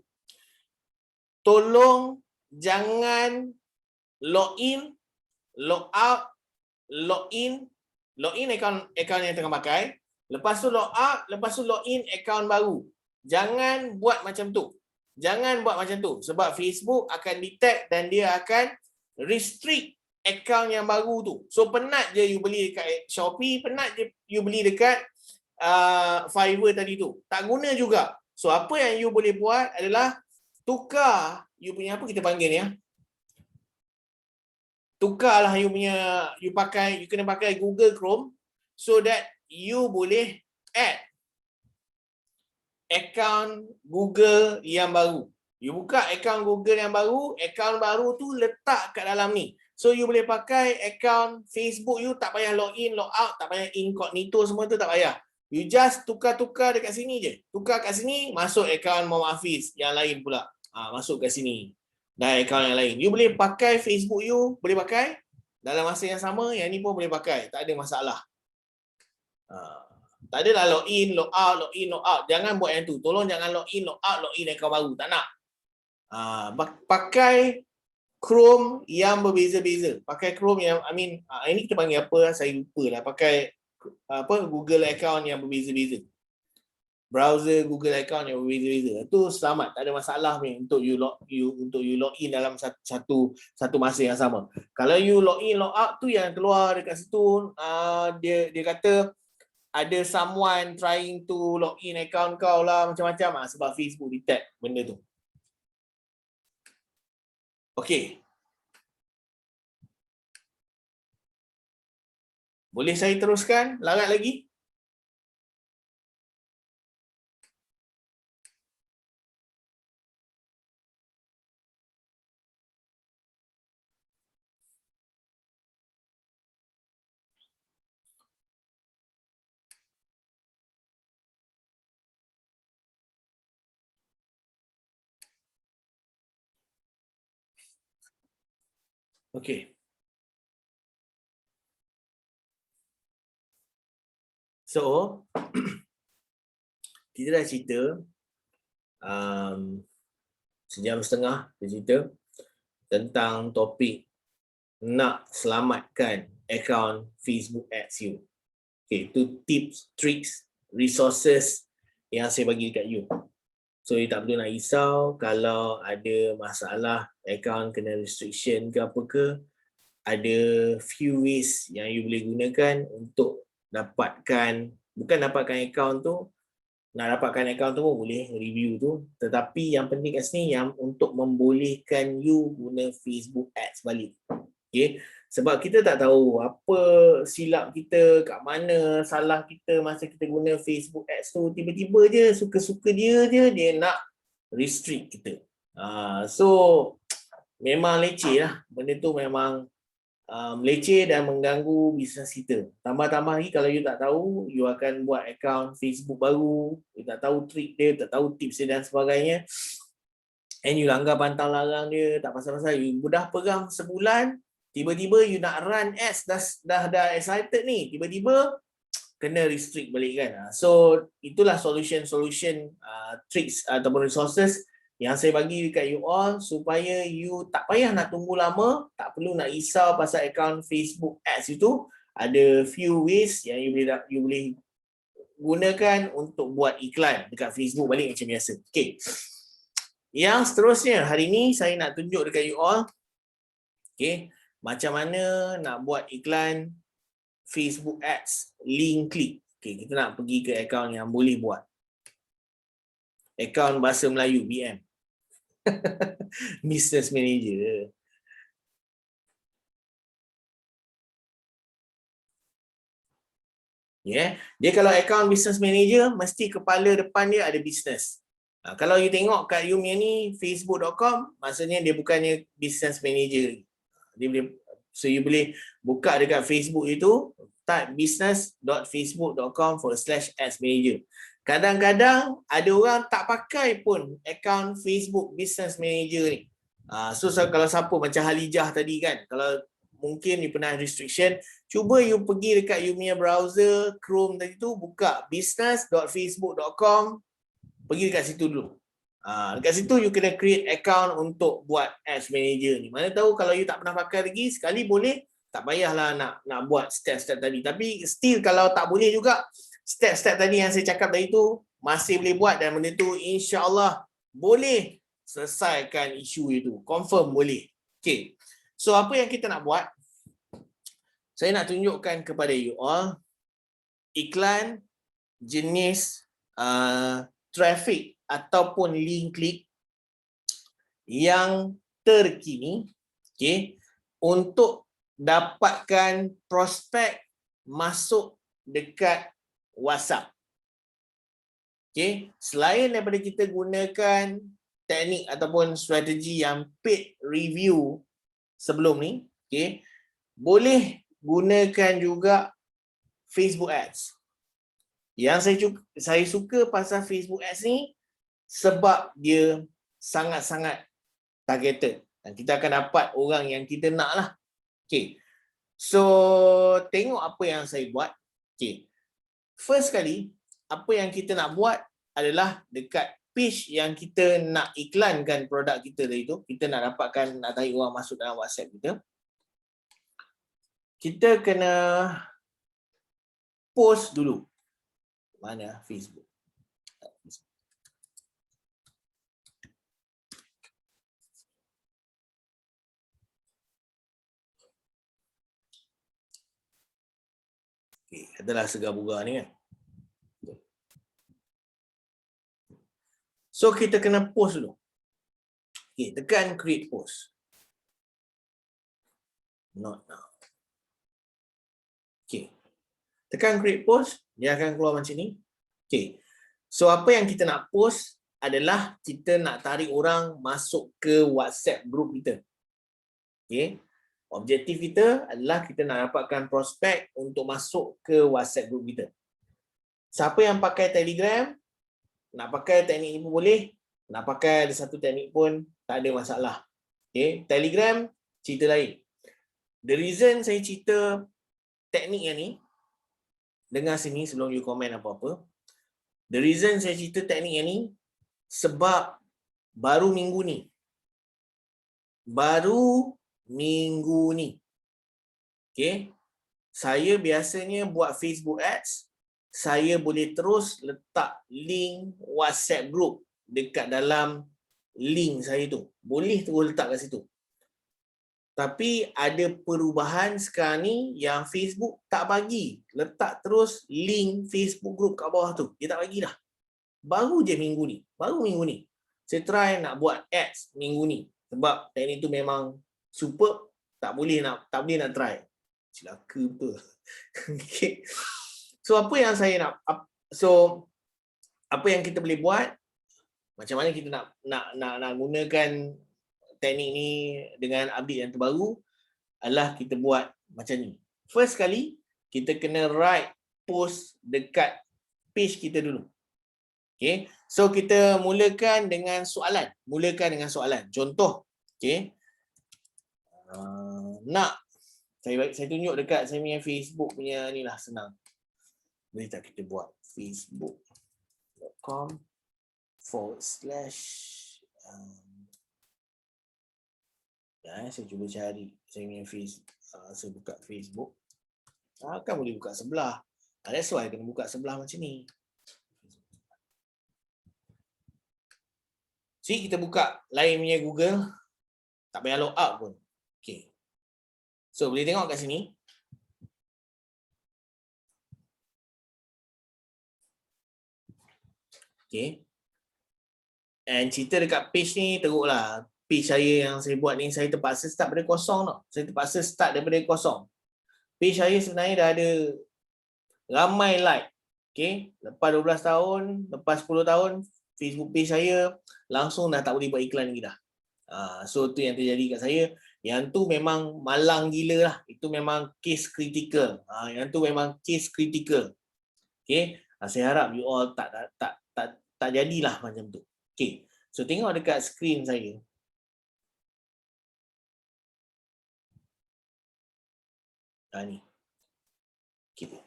Speaker 1: tolong jangan login, logout, login akaun yang tengah pakai, lepas tu log out, lepas tu login akaun baru. Jangan buat macam tu. Jangan buat macam tu sebab Facebook akan detect dan dia akan restrict akaun yang baru tu. So penat je you beli dekat Shopee, penat je you beli dekat Fiverr tadi tu. Tak guna juga. So apa yang you boleh buat adalah tukar you punya, apa kita panggil ni ya? Tukarlah you punya, you kena pakai Google Chrome so that you boleh add akaun Google yang baru. You buka akaun Google yang baru, akaun baru tu letak kat dalam ni. So you boleh pakai akaun Facebook you, tak payah login, log out, tak payah incognito, semua tu tak payah. You just tukar-tukar dekat sini je. Tukar kat sini, masuk akaun Muhammad Hafiz yang lain pula. Masuk kat sini. Dan akaun yang lain. You boleh pakai Facebook you, boleh pakai dalam masa yang sama, yang ni pun boleh pakai. Tak ada masalah. Tak adalah login, log out, login, log out. Jangan buat yang tu. Tolong jangan login, log out, login akaun baru. Tak nak. Pakai Chrome yang berbeza-beza. Pakai Chrome yang, ini kita panggil apa, saya lupa lah. Pakai Google account yang berbeza-beza. Browser Google account yang berbeza-beza. Itu selamat, tak ada masalah ni untuk you login dalam satu masa yang sama. Kalau you login, log out tu yang keluar dekat situ, dia kata ada someone trying to login account kau lah, macam-macam sebab Facebook detect benda tu. Okey. Boleh saya teruskan? Larat lagi? Okey. So, kita dah cerita sejam setengah kita cerita tentang topik nak selamatkan akaun Facebook Ads you. Okay, itu tips, tricks, resources yang saya bagi dekat you. So, you tak perlu nak risau kalau ada masalah akaun kena restriction ke apa ke. Ada few ways yang you boleh gunakan untuk dapatkan, bukan dapatkan akaun tu, nak dapatkan akaun tu pun boleh review tu, tetapi yang penting kat sini yang untuk membolehkan you guna Facebook Ads balik. Okay? Sebab kita tak tahu apa silap kita, kat mana salah kita masa kita guna Facebook Ads tu, tiba-tiba je suka-suka dia nak restrict kita. So memang leceh lah, benda tu memang leceh dan mengganggu bisnes kita. Tambah-tambah lagi kalau you tak tahu, you akan buat akaun Facebook baru, you tak tahu trik dia, tak tahu tips dia dan sebagainya, and you langgar pantang larang dia, tak pasal-pasal, you dah pegang sebulan, tiba-tiba you nak run ads, dah excited ni, tiba-tiba kena restrict balik kan. So itulah solution tricks ataupun resources yang saya bagi dekat you all supaya you tak payah nak tunggu lama, tak perlu nak risau pasal akaun Facebook Ads itu. Ada few ways yang you boleh gunakan untuk buat iklan dekat Facebook balik macam biasa. Okay. Yang seterusnya, hari ni saya nak tunjuk dekat you all, okay, macam mana nak buat iklan Facebook Ads link click. Okay, kita nak pergi ke akaun yang boleh buat. Akaun bahasa Melayu, BM. Business Manager. Yeah. Dia kalau akaun Business Manager, mesti kepala depan dia ada business. Kalau you tengok kat you ni facebook.com, maksudnya dia bukannya Business Manager. Dia boleh, so you boleh buka dekat Facebook itu, type business.facebook.com/ads manager. Kadang-kadang ada orang tak pakai pun akaun Facebook Business Manager ni. So kalau siapa macam Halijah tadi kan, kalau mungkin you pernah restriction, cuba you pergi dekat you punya browser Chrome tadi tu, buka business.facebook.com, pergi dekat situ dulu. Dekat situ you kena create account untuk buat ads manager ni. Mana tahu kalau you tak pernah pakai lagi, sekali boleh, tak payahlah nak buat step-step tadi. Tapi still kalau tak boleh juga, step-step tadi yang saya cakap tadi tu masih boleh buat, dan benda tu insya-Allah boleh selesaikan isu itu. Confirm boleh. Okay. So apa yang kita nak buat? Saya nak tunjukkan kepada you all iklan jenis traffic ataupun link click yang terkini, okay, untuk dapatkan prospek masuk dekat WhatsApp. Okay, selain daripada kita gunakan teknik ataupun strategi yang paid review sebelum ni, okay, boleh gunakan juga Facebook Ads. Yang saya suka pasal Facebook Ads ni sebab dia sangat-sangat targeted dan kita akan dapat orang yang kita nak lah. Okay. So tengok apa yang saya buat. Okay. First kali, apa yang kita nak buat adalah dekat page yang kita nak iklankan produk kita tadi tu, kita nak dapatkan, nak tarik orang masuk dalam WhatsApp kita. Kita kena post dulu. Mana Facebook? Okay, adalah segar-bugar ni kan. So kita kena post dulu. Okay, tekan create post. Not now. Okay. Tekan create post, dia akan keluar macam ni. Okay. So apa yang kita nak post adalah kita nak tarik orang masuk ke WhatsApp group kita. Okay. Objektif kita adalah kita nak dapatkan prospek untuk masuk ke WhatsApp group kita. Siapa yang pakai Telegram, nak pakai teknik ni pun boleh. Nak pakai ada satu teknik pun tak ada masalah. Okay. Telegram cerita lain. The reason saya cerita teknik yang ni, dengar sini sebelum you komen apa-apa. The reason saya cerita teknik yang ni, sebab baru minggu ni, okay, saya biasanya buat Facebook Ads, saya boleh terus letak link WhatsApp group dekat dalam link saya tu. Boleh terus letak kat situ. Tapi ada perubahan sekarang ni yang Facebook tak bagi. Letak terus link Facebook group kat bawah tu. Dia tak bagi dah. Baru je minggu ni. Saya try nak buat ads minggu ni. Sebab teknik tu memang superb. Tak boleh nak try. Celaka betul. Okay. So apa yang kita boleh buat? Macam mana kita nak gunakan teknik ni dengan update yang terbaru adalah kita buat macam ni. First kali, kita kena write post dekat page kita dulu. Okay. So kita mulakan dengan soalan. Contoh, okay. Saya tunjuk dekat saya punya Facebook punya ni lah, senang. Boleh tak kita buat facebook.com/ saya cuba cari saya punya saya buka Facebook. Kan boleh buka sebelah. That's why kena buka sebelah macam ni. See, kita buka lain punya Google. Tak payah log out pun. Okay. So, boleh tengok kat sini. Okay. And cerita dekat page ni, teruklah. Page saya yang saya buat ni, saya terpaksa start daripada kosong. Page saya sebenarnya dah ada ramai like. Okay. Lepas 12 tahun, lepas 10 tahun, Facebook page saya langsung dah tak boleh buat iklan lagi dah. So tu yang terjadi kat saya. Yang tu memang malang gila lah. Itu memang case critical. Okay. Saya harap you all tak jadilah macam tu. Okay. So tengok dekat screen saya. Ni. Okay.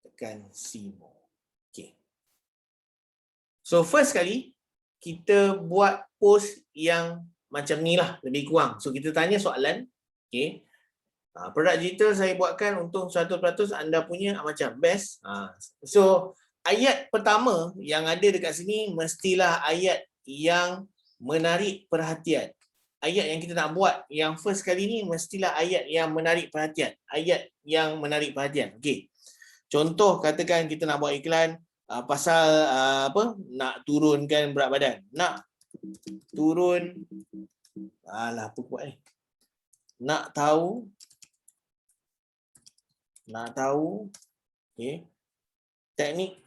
Speaker 1: Tekan see more. Okay. So first kali kita buat post yang macam ni lah, lebih kurang. So kita tanya soalan. Okay. Produk digital saya buatkan untung 100% anda punya macam best. So ayat pertama yang ada dekat sini mestilah ayat yang menarik perhatian. Ayat yang kita nak buat yang first kali ni mestilah ayat yang menarik perhatian. Okay. Contoh katakan kita nak buat iklan pasal nak turunkan berat badan. Nak tahu okay, teknik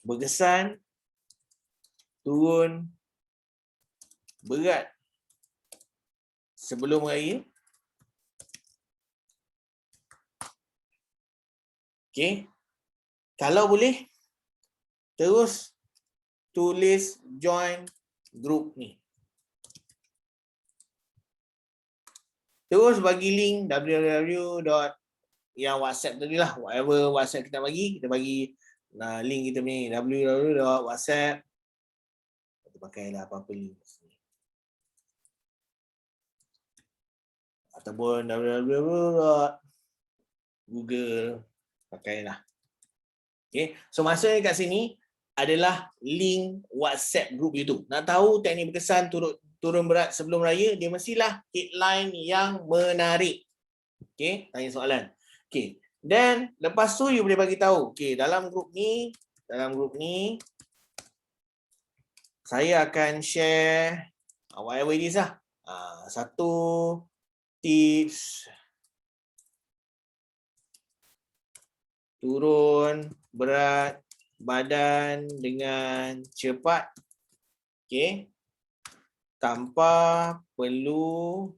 Speaker 1: berkesan turun berat sebelum raya. Okay. Kalau boleh, terus tulis join group ni. Terus bagi link www. yang WhatsApp tadi lah. Whatever WhatsApp kita bagi link kita ni www.whatsapp. Kita pakailah apa-apa link. Ataupun www.google. Pakailah. Okay. So maksudnya kat sini adalah link WhatsApp group YouTube. Nak tahu teknik berkesan turun berat sebelum raya, dia mestilah headline yang menarik. Okay, tanya soalan. Okay, then lepas tu you boleh bagi tahu. Okay, dalam grup ni saya akan share whatever it is lah. Satu tips turun berat badan dengan cepat. Okay. Tanpa perlu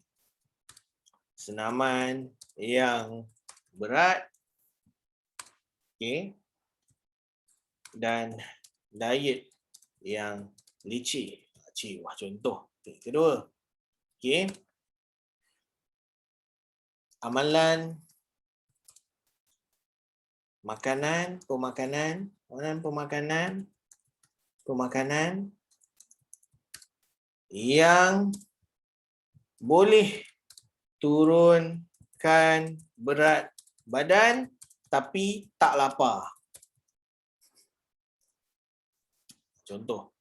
Speaker 1: senaman yang berat. Okay. Dan diet yang licin. Wah, contoh. Okay, kedua. Okey. Amalan makanan, pemakanan yang boleh turunkan berat badan tapi tak lapar. Contoh.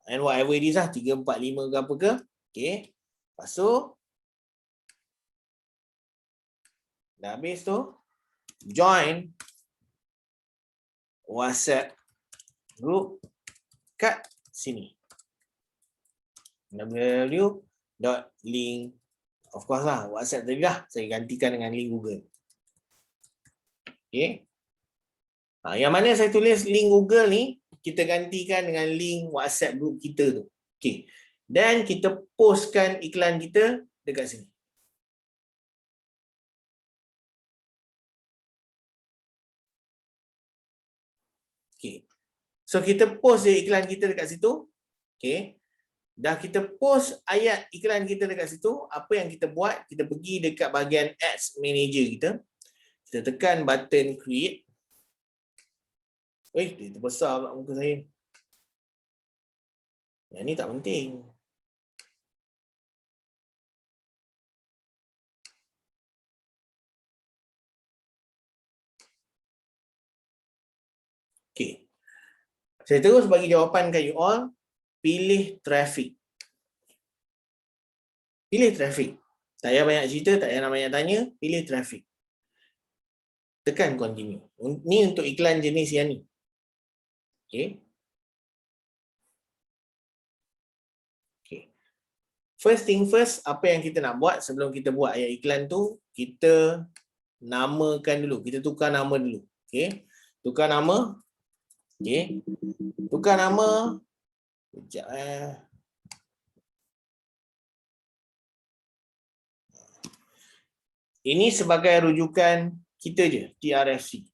Speaker 1: And whatever it is lah, 3, 4, 5 ke apa ke. Okay. Lepas tu, dah habis tu, join WhatsApp group kat sini. www.link, of course lah, WhatsApp tadi lah, saya gantikan dengan link Google. Okay. Yang mana saya tulis link Google ni, kita gantikan dengan link WhatsApp group kita tu. Okay. Dan kita postkan iklan kita dekat sini. Okay. So kita post je iklan kita dekat situ. Okay. Dah kita post ayat iklan kita dekat situ, apa yang kita buat, kita pergi dekat bahagian Ads Manager kita. Kita tekan button Create. Dia terbesar pula muka saya. Yang ni tak penting. Okay. Saya terus bagi jawapan kat you all. Pilih traffic. Pilih traffic. Tak payah banyak cerita, tak payah banyak tanya. Pilih traffic. Tekan continue. Ni untuk iklan jenis yang ni. Okay. Okay. First thing first, apa yang kita nak buat sebelum kita buat ayat iklan tu, kita namakan dulu. Kita tukar nama dulu. Okay. Tukar nama. Okay. Tukar nama. Sekejap Ini sebagai rujukan kita je, TRFC.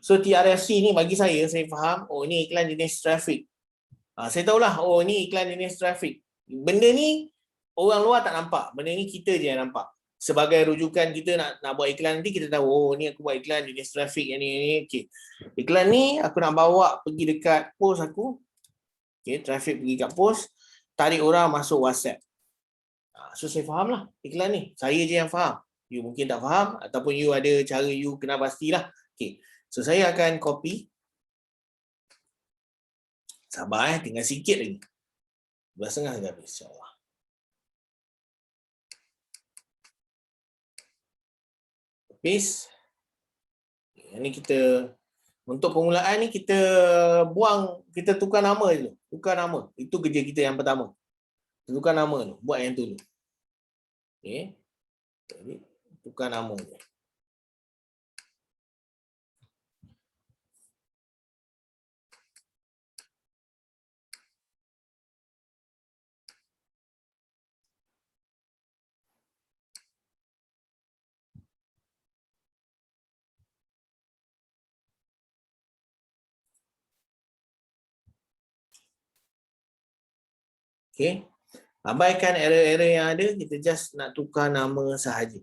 Speaker 1: So TRFC ni bagi saya faham, oh ni iklan jenis traffic. Saya tahulah, oh ni iklan jenis traffic. Benda ni orang luar tak nampak, benda ni kita je yang nampak. Sebagai rujukan kita nak buat iklan nanti, kita tahu, oh ni aku buat iklan jenis traffic yang ni. Okay. Iklan ni aku nak bawa pergi dekat post aku. Okay, traffic pergi kat post, tarik orang masuk WhatsApp. So saya faham lah iklan ni. Saya je yang faham. You mungkin tak faham ataupun you ada cara you kena pastilah. Okay. So saya akan copy. Sabar tinggal sikit lagi. 12.30 dah habis insya-Allah. Paste. Ini kita untuk permulaan ni kita buang, kita tukar nama dulu. Tukar nama. Itu kerja kita yang pertama. Tukar nama dulu. Buat yang tu dulu. Okay. Jadi, tukar nama je. Okay. Abaikan error-error yang ada, kita just nak tukar nama sahaja.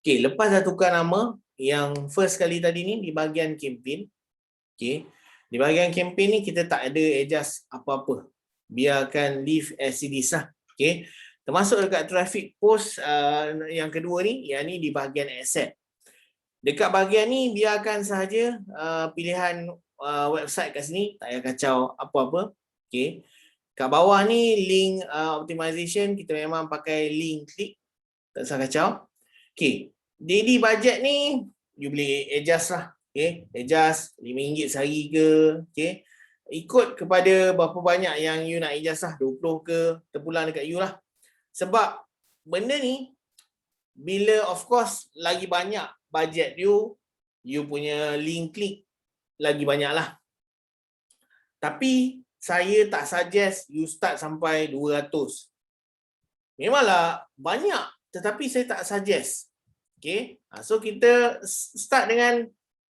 Speaker 1: Okay, lepas dah tukar nama, yang first kali tadi ni di bahagian campaign. Okay. Di bahagian campaign ni kita tak ada adjust apa-apa. Biarkan leave as it is lah. Okay. Termasuk dekat traffic post yang kedua ni, yang ni di bahagian asset. Dekat bahagian ni biarkan sahaja pilihan website kat sini, tak payah kacau apa-apa. Okay. Kat bawah ni link optimization, kita memang pakai link klik. Tak usah kacau. Okay. Daily budget ni, you boleh adjust lah. Okay. Adjust RM5 sehari ke. Okay. Ikut kepada berapa banyak yang you nak adjust lah. 20 ke, terpulang dekat you lah. Sebab benda ni, bila of course lagi banyak budget you punya link klik lagi banyak lah. Tapi, saya tak suggest you start sampai 200. Memanglah banyak, tetapi saya tak suggest. Okay. So kita start dengan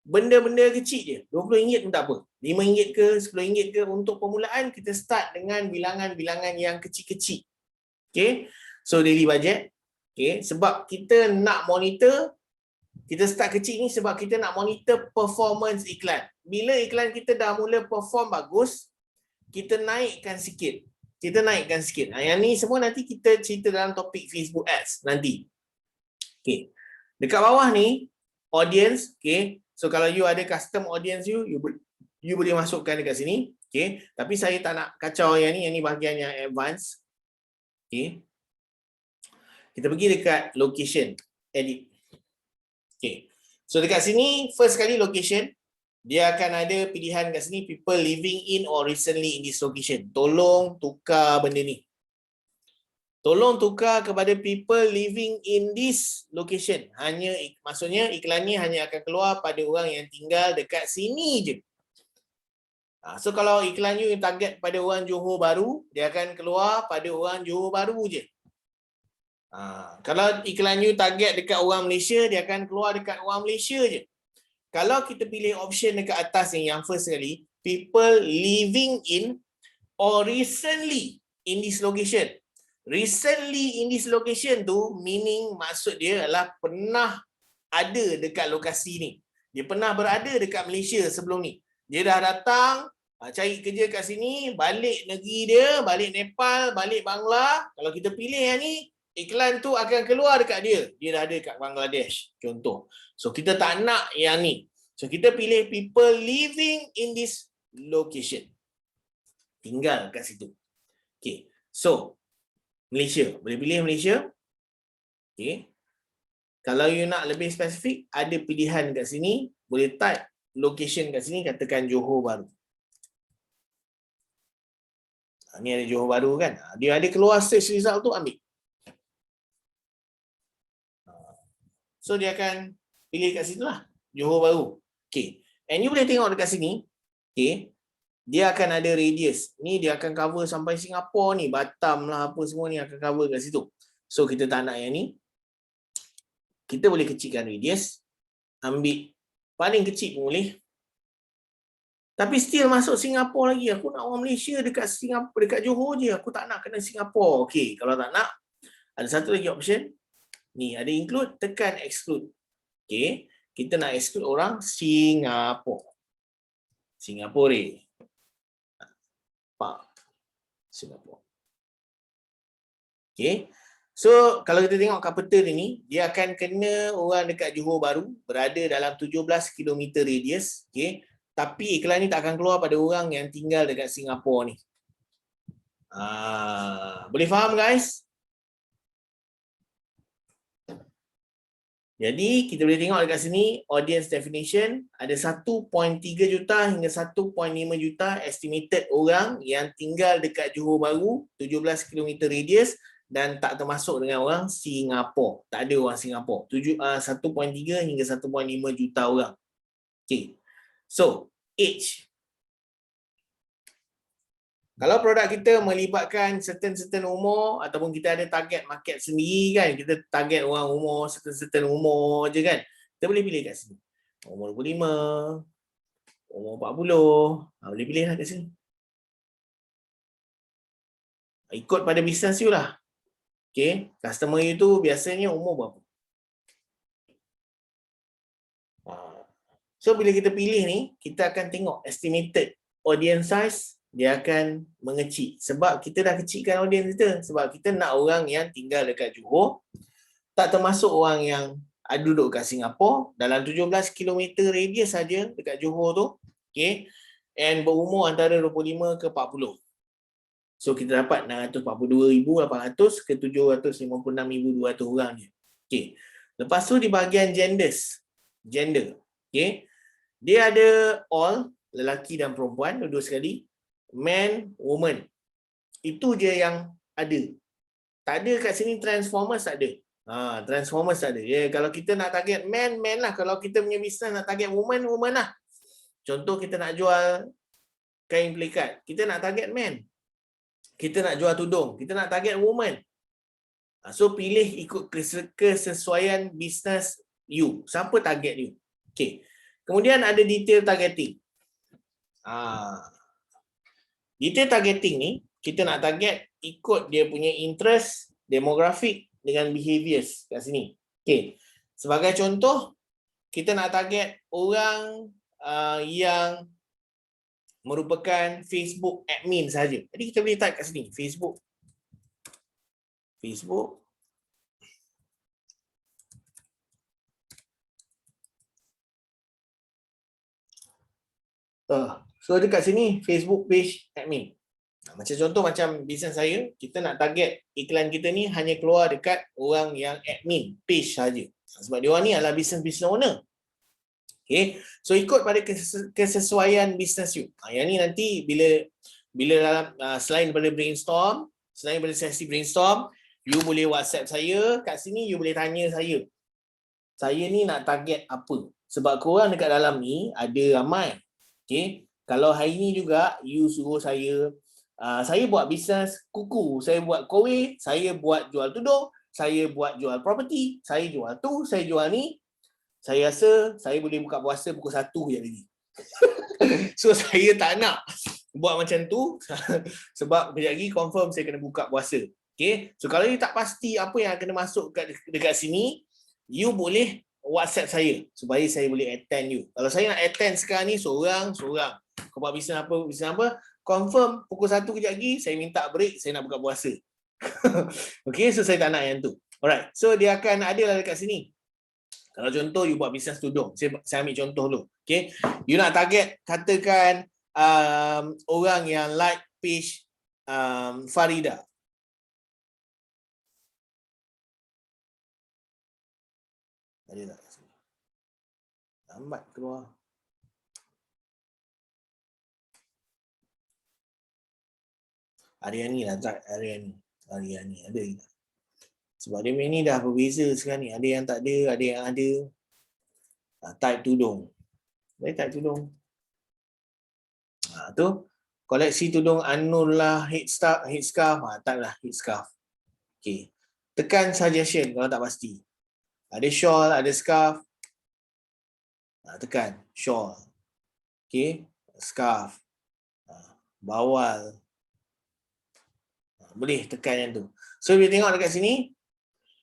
Speaker 1: benda-benda kecil je. RM20 pun tak apa. RM5 ke, RM10 ke, untuk permulaan kita start dengan bilangan-bilangan yang kecil-kecil. Okay. So daily budget. Okay. Sebab kita nak monitor, kita start kecil ni sebab kita nak monitor performance iklan. Bila iklan kita dah mula perform bagus, kita naikkan sikit. Yang ni semua nanti kita cerita dalam topik Facebook Ads nanti. Okay. Dekat bawah ni, audience. Okay. So kalau you ada custom audience you boleh masukkan dekat sini. Okay. Tapi saya tak nak kacau yang ni bahagian yang advance. Okay. Kita pergi dekat location, edit. Okay. So dekat sini, first kali location, dia akan ada pilihan kat sini, people living in or recently in this location. Tolong tukar benda ni. Tolong tukar kepada people living in this location. Maksudnya iklan ni hanya akan keluar pada orang yang tinggal dekat sini je. So kalau iklan you target pada orang Johor Bahru, dia akan keluar pada orang Johor Bahru je. Kalau iklan you target dekat orang Malaysia, dia akan keluar dekat orang Malaysia je. Kalau kita pilih option dekat atas ni, yang first sekali, people living in or recently in this location. Recently in this location tu, meaning maksud dia adalah pernah ada dekat lokasi ni. Dia pernah berada dekat Malaysia sebelum ni. Dia dah datang, cari kerja kat sini, balik negeri dia, balik Nepal, balik Bangla. Kalau kita pilih yang ni, iklan tu akan keluar dekat dia. Dia dah ada dekat Bangladesh, contoh. So kita tak nak yang ni. So kita pilih people living in this location. Tinggal kat situ. Okay. So Malaysia. Boleh pilih Malaysia. Okay. Kalau you nak lebih spesifik, ada pilihan kat sini. Boleh type location kat sini, katakan Johor Bahru. Ni ada Johor Bahru kan. Dia ada keluar search result tu, ambil. So dia akan pilih kat situ lah. Johor Bahru. Okay. And you boleh tengok dekat sini. Okay. Dia akan ada radius. Ni dia akan cover sampai Singapura ni. Batam lah apa semua ni akan cover kat situ. So kita tak nak yang ni. Kita boleh kecilkan radius. Ambil paling kecil pun boleh. Tapi still masuk Singapura lagi. Aku nak orang Malaysia dekat Singapura, dekat Johor je. Aku tak nak kena Singapura. Okay. Kalau tak nak, ada satu lagi option. Ni ada include, tekan exclude. Okay. Kita nak exclude orang Singapura. Singapura. Singapura. Okay. So, kalau kita tengok kat peta ni, dia akan kena orang dekat Johor Bahru, berada dalam 17 km radius. Okay. Tapi iklan ni tak akan keluar pada orang yang tinggal dekat Singapura ni. Boleh faham guys? Jadi, kita boleh tengok dekat sini, audience definition, ada 1.3 juta hingga 1.5 juta estimated orang yang tinggal dekat Johor Bahru, 17 km radius dan tak termasuk dengan orang Singapura. Tak ada orang Singapura. 1.3 hingga 1.5 juta orang. Okay. So, age. Kalau produk kita melibatkan certain umur ataupun kita ada target market sendiri kan, kita target orang umur certain umur je kan, kita boleh pilih kat sini. Umur 25, umur 40, boleh pilih lah kat sini. Ikut pada bisnes you lah. Okay, customer you tu biasanya umur berapa? So bila kita pilih ni, kita akan tengok estimated audience size. Dia akan mengecil. Sebab kita dah kecilkan audience kita. Sebab kita nak orang yang tinggal dekat Johor. Tak termasuk orang yang duduk kat Singapura. Dalam 17 km radius saja dekat Johor tu. Okay. And berumur antara 25 ke 40. So kita dapat 642,800 ke 756,200 orang je. Okay. Lepas tu di bahagian genders. Gender. Okay. Dia ada all, lelaki dan perempuan, dua sekali. Man, woman. Itu je yang ada. Tak ada kat sini Transformers tak ada. Transformers tak ada. Kalau kita nak target man, man lah. Kalau kita punya bisnes nak target woman, woman lah. Contoh kita nak jual kain pelikat. Kita nak target man. Kita nak jual tudung. Kita nak target woman. So pilih ikut kesesuaian bisnes you. Siapa target you? Okay. Kemudian ada detail targeting. Detail targeting ni, kita nak target ikut dia punya interest, demografik dengan behaviors kat sini. Okay. Sebagai contoh, kita nak target orang yang merupakan Facebook admin saja. Jadi kita boleh type kat sini, Facebook. So dekat sini Facebook page admin. Macam contoh macam bisnes saya, kita nak target iklan kita ni hanya keluar dekat orang yang admin page saja. Sebab dia orang ni adalah business owner. Okay. So ikut pada kesesuaian bisnes you. Yang ni nanti bila dalam selain daripada brainstorm, selain daripada sesi brainstorm, you boleh WhatsApp saya, kat sini you boleh tanya saya. Saya ni nak target apa? Sebab korang dekat dalam ni ada ramai. Okay. Kalau hari ni juga you suruh saya buat bisnes kuku, saya buat kowe, saya buat jual tudung, saya buat jual property, saya jual tu, saya jual ni. Saya rasa saya boleh buka puasa pukul 1 je lagi. So saya tak nak buat macam tu sebab kejap lagi confirm saya kena buka puasa. Okay. So kalau you tak pasti apa yang kena masuk dekat sini, you boleh WhatsApp saya supaya saya boleh attend you. Kalau saya nak attend sekarang ni seorang. Kau buat bisnes apa, confirm pukul 1 kejap lagi saya minta break, saya nak buka puasa. Okay, so saya tak nak yang tu. Alright, so dia akan ada lah dekat sini. Kalau contoh you buat bisnes tudung, saya ambil contoh dulu. Okay, you nak target katakan orang yang like page Farida. Ada tak? Lambat keluar. Ariani lah, Ariani ada ke? Sebab dia ni dah berbeza sekarang ni. Ada yang tak ada, ada yang ada. Type tudung. Boleh type tudung. Tu koleksi tudung Anullah headscarf. Type lah headscarf. Okay. Tekan suggestion kalau tak pasti. Ada shawl, ada scarf. Tekan shawl. Okay. Scarf. Bawal. Boleh tekan yang tu. So bila tengok dekat sini,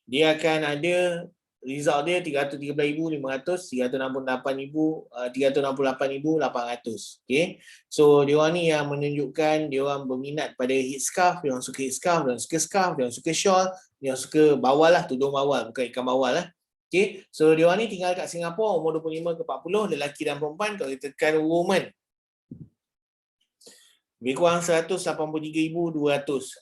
Speaker 1: dia akan ada result dia 313,500, 368,800. Okay. So dia orang ni yang menunjukkan dia orang berminat pada heat scarf, dia orang suka heat scarf, dia orang suka scarf, dia orang suka shawl, dia orang suka bawal lah, tudung bawal, bukan ikan bawal lah. Okay. So dia orang ni tinggal kat Singapura, umur 25 ke 40, lelaki dan perempuan. Kalau kita tekan woman, lebih kurang 183,200.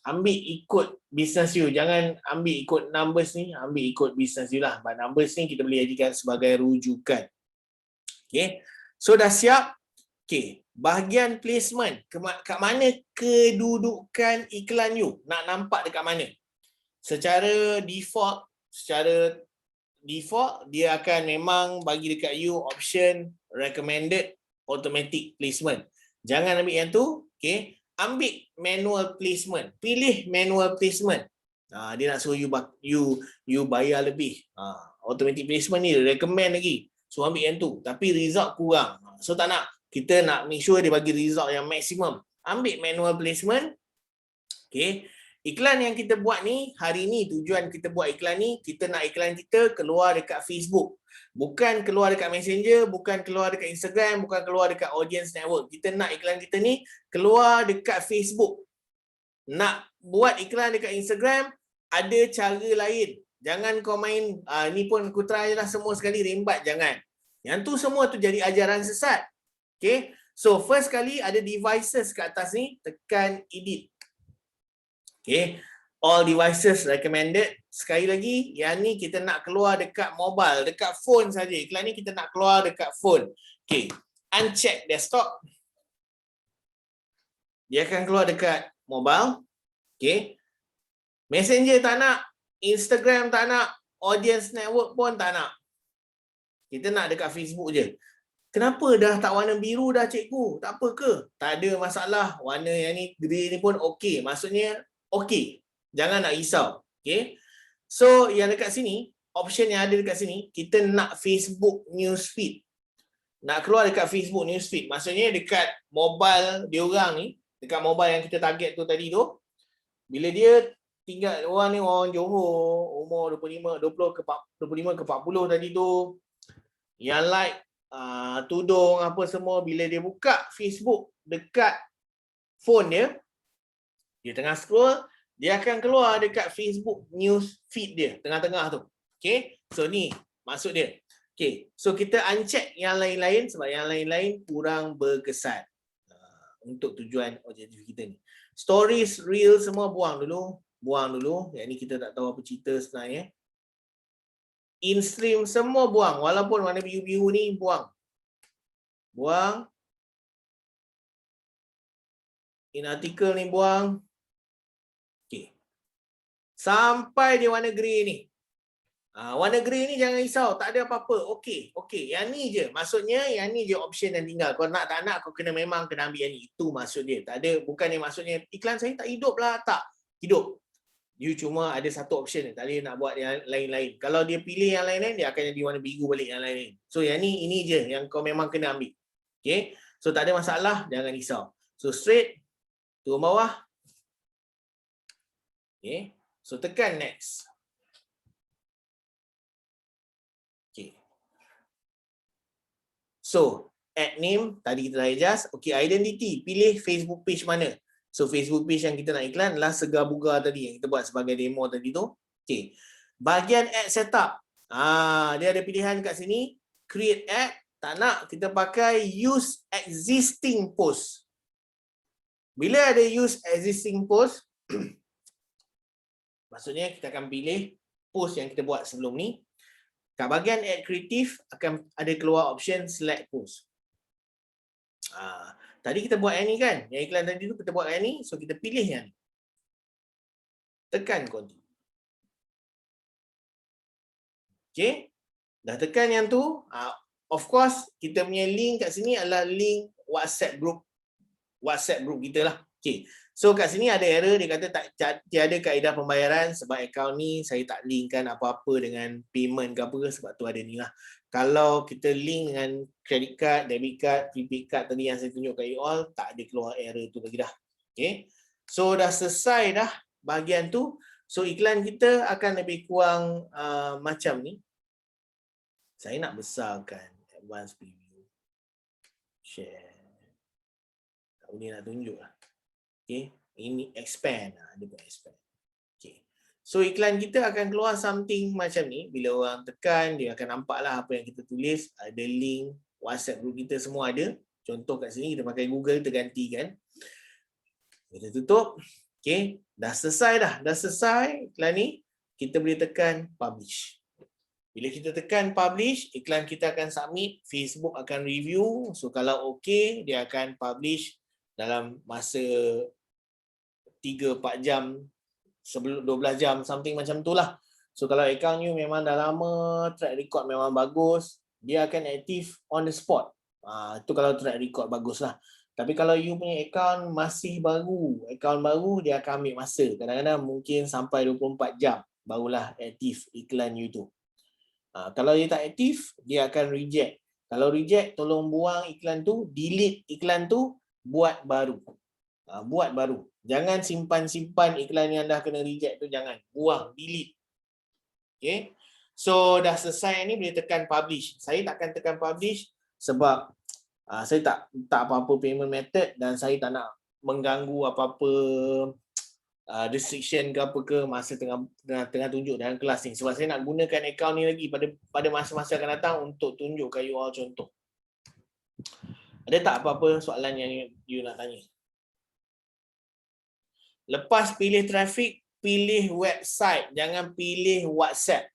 Speaker 1: Ambil ikut bisnes you. Jangan ambil ikut numbers ni. Ambil ikut bisnes you lah. But numbers ni kita boleh jadikan sebagai rujukan. Okay. So dah siap. Okay. Bahagian placement. Kat mana kedudukan iklan you? Nak nampak dekat mana? Secara default, dia akan memang bagi dekat you option recommended automatic placement. Jangan ambil yang tu. Okay. Ambil manual placement. Pilih manual placement. Dia nak suruh you bayar lebih. Automatic placement ni recommend lagi. So ambil yang tu. Tapi result kurang. So tak nak. Kita nak make sure dia bagi result yang maksimum. Ambil manual placement. Okay. Iklan yang kita buat ni, hari ni tujuan kita buat iklan ni, kita nak iklan kita keluar dekat Facebook. Bukan keluar dekat Messenger, bukan keluar dekat Instagram, bukan keluar dekat audience network. Kita nak iklan kita ni keluar dekat Facebook. Nak buat iklan dekat Instagram, ada cara lain. Jangan kau main, ni pun aku try lah semua sekali, rembat, jangan. Yang tu semua tu jadi ajaran sesat. Okay. So first kali ada devices kat atas ni, tekan edit. Okay. All devices recommended. Sekali lagi, yang ni kita nak keluar dekat mobile, dekat phone saja. Iklan ni kita nak keluar dekat phone. Okay. Uncheck desktop. Dia akan keluar dekat mobile. Okay. Messenger tak nak. Instagram tak nak. Audience network pun tak nak. Kita nak dekat Facebook je. Kenapa dah tak warna biru dah cikgu? Tak apa ke? Tak ada masalah. Warna yang ni, grey ni pun okey. Maksudnya okey. Jangan nak risau. Okay. So yang dekat sini, option yang ada dekat sini, kita nak Facebook newsfeed. nak keluar dekat Facebook newsfeed. Maksudnya dekat mobile diorang ni, dekat mobile yang kita target tu tadi tu, bila dia tinggal orang ni orang Johor, umur 20 ke 40 tadi tu, yang like tudung apa semua, bila dia buka Facebook dekat phone dia, dia tengah scroll, dia akan keluar dekat Facebook news feed dia tengah-tengah tu. Okay, so ni maksud dia. Okay, so kita uncheck yang lain-lain sebab yang lain-lain kurang berkesan untuk tujuan objektif kita ni. Stories, reel semua buang dulu. Yang ni kita tak tahu apa cerita sebenarnya. In-stream semua buang. Walaupun warna biru-biru ni buang. In article ni buang. Okay. Sampai dia warna grey ni. Warna grey ni jangan risau, tak ada apa-apa. Okey. Yang ni je. Maksudnya yang ni je option yang tinggal. Kau nak tak nak, kau memang kena ambil yang ni. Itu maksud dia. Tak ada, bukan yang maksudnya iklan saya tak hidup lah. Tak. Hidup. You cuma ada satu option. Tak boleh nak buat yang lain-lain. Kalau dia pilih yang lain-lain, dia akan jadi warna biru balik yang lain-lain. So yang ni, ini je yang kau memang kena ambil. Okay. So tak ada masalah, jangan risau. So straight, turun bawah. Okay. So tekan next. Okay. So, add name, tadi kita dah adjust. Okay, identity, pilih Facebook page mana. So, Facebook page yang kita nak iklan adalah Segar Bugar tadi, yang kita buat sebagai demo tadi tu. Okay. Bahagian add setup. Dia ada pilihan kat sini. Create ad. Tak nak, kita pakai use existing post. Bila ada use existing post, maksudnya kita akan pilih post yang kita buat sebelum ni. Kat bahagian add creative akan ada keluar option select post. Tadi kita buat yang ni kan? Yang iklan tadi tu kita buat yang ni, so kita pilih yang ni. Tekan continue. Okay. Dah tekan yang tu, of course kita punya link kat sini adalah link WhatsApp group kita lah. Okay. So kat sini ada error, dia kata tiada kaedah pembayaran sebab akaun ni saya tak linkkan apa-apa dengan payment ke apa, sebab tu ada ni lah. Kalau kita link dengan credit card, debit card, prepaid card tadi yang saya tunjuk kat you all, tak ada keluar error tu lagi dah. Okay. So dah selesai dah bahagian tu. So iklan kita akan lebih kurang macam ni. Saya nak besarkan advanced preview. Share. Tak boleh nak tunjuk lah. Okay. Ini expand. Dia buat expand. Okay. So iklan kita akan keluar something macam ni. Bila orang tekan, dia akan nampak lah apa yang kita tulis. Ada link WhatsApp group kita semua ada. Contoh kat sini kita pakai Google, kita gantikan. Kita tutup. Okay. Dah selesai dah. Dah selesai iklan ni. Kita boleh tekan publish. Bila kita tekan publish, iklan kita akan submit. Facebook akan review. So kalau okay, dia akan publish dalam masa 3-4 jam, sebelum 12 jam, something macam tu lah. So kalau account you memang dah lama, track record memang bagus, dia akan aktif on the spot. Itu kalau track record bagus lah. Tapi kalau you punya account masih baru, dia akan ambil masa. Kadang-kadang mungkin sampai 24 jam barulah aktif iklan you tu. Kalau dia tak aktif, dia akan reject. Kalau reject, tolong buang iklan tu, delete iklan tu, buat baru. Buat baru. Jangan simpan-simpan iklan yang dah kena reject tu, jangan. Buang, delete. Okay. So dah selesai ni, boleh tekan publish. Saya takkan tekan publish sebab saya tak apa-apa payment method dan saya tak nak mengganggu apa-apa restriction ke apa ke masa tengah tunjuk dalam kelas ni. Sebab saya nak gunakan akaun ni lagi pada masa-masa akan datang untuk tunjukkan you all contoh. Ada tak apa-apa soalan yang you nak tanya? Lepas pilih traffic, pilih website. Jangan pilih WhatsApp.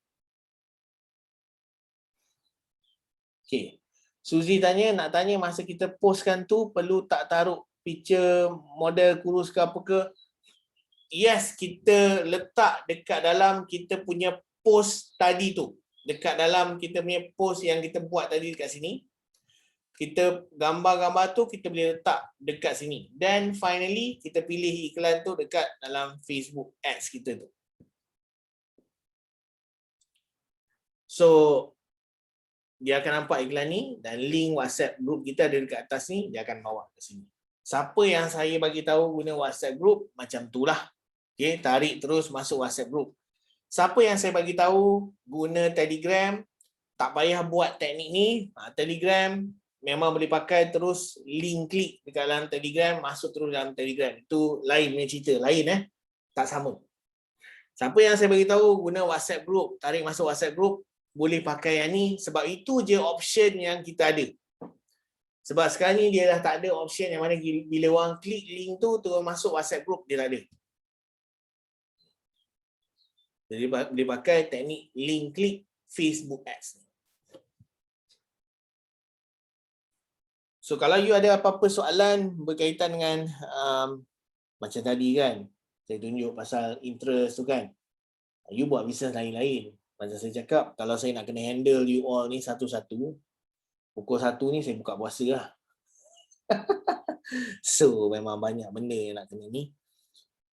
Speaker 1: Okay. Suzy nak tanya masa kita postkan tu, perlu tak taruh picture model kurus ke apa ke? Yes, kita letak dekat dalam kita punya post tadi tu. Dekat dalam kita punya post yang kita buat tadi dekat sini. Kita gambar-gambar tu kita boleh letak dekat sini. Dan finally kita pilih iklan tu dekat dalam Facebook Ads kita tu. So dia akan nampak iklan ni dan link WhatsApp group kita ada dekat atas ni, dia akan bawa ke sini. Siapa yang saya bagi tahu guna WhatsApp group, macam itulah. Okey, tarik terus masuk WhatsApp group. Siapa yang saya bagi tahu guna Telegram, tak payah buat teknik ni, Telegram memang boleh pakai terus link klik dekat dalam Telegram, masuk terus dalam Telegram. Itu lain punya cerita, lain tak sama. Siapa yang saya bagi tahu guna WhatsApp group, tarik masuk WhatsApp group, boleh pakai yang ni sebab itu je option yang kita ada. Sebab sekarang ni dia dah tak ada option yang mana bila orang klik link tu terus masuk WhatsApp group, dia tak ada. Jadi boleh pakai teknik link klik Facebook Ads. So kalau you ada apa-apa soalan berkaitan dengan macam tadi kan, saya tunjuk pasal interest tu kan, you buat bisnes lain-lain. Macam saya cakap, kalau saya nak kena handle you all ni satu-satu, pukul 1 ni saya buka puasa lah. So memang banyak benda yang nak kena ni.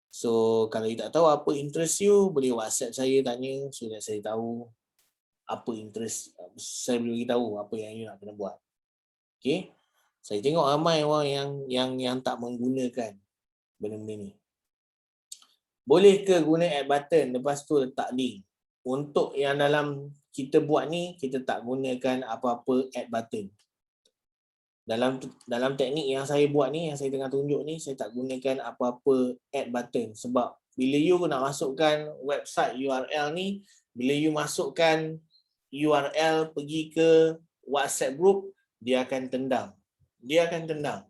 Speaker 1: So kalau you tak tahu apa interest you, boleh WhatsApp saya tanya, so that saya tahu apa interest, saya boleh beritahu apa yang you nak kena buat. Okay, saya tengok ramai orang yang tak menggunakan benda-benda ni. Boleh ke guna add button lepas tu letak link? Untuk yang dalam kita buat ni, kita tak gunakan apa-apa add button. Dalam teknik yang saya buat ni, yang saya tengah tunjuk ni, saya tak gunakan apa-apa add button. Sebab bila you nak masukkan website URL ni, bila you masukkan URL pergi ke WhatsApp group, dia akan tendang. Dia akan tendang.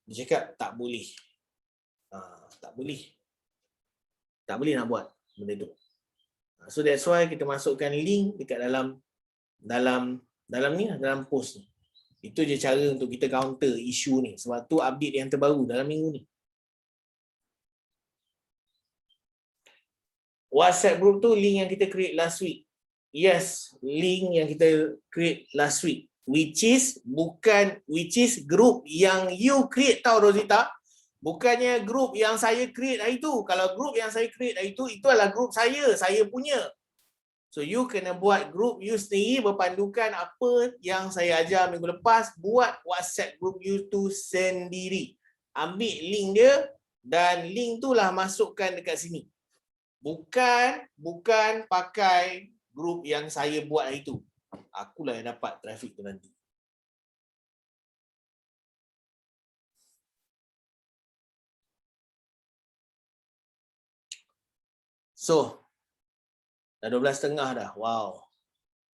Speaker 1: Dia cakap tak boleh. Tak boleh. Tak boleh nak buat benda tu. So that's why kita masukkan link dekat dalam post ni. Itu je cara untuk kita counter isu ni. Sebab tu update yang terbaru dalam minggu ni. WhatsApp group tu link yang kita create last week. Yes, link yang kita create last week. Which is group yang you create tau Rosita. Bukannya grup yang saya create hari tu. Kalau grup yang saya create hari tu, itu adalah grup saya punya. So you kena buat grup you sendiri berpandukan apa yang saya ajar minggu lepas. Buat WhatsApp group you tu sendiri. Ambil link dia dan link tu lah masukkan dekat sini. Bukan pakai grup yang saya buat hari tu. Akulah yang dapat traffic tu nanti. So, dah 12.30 dah. Wow.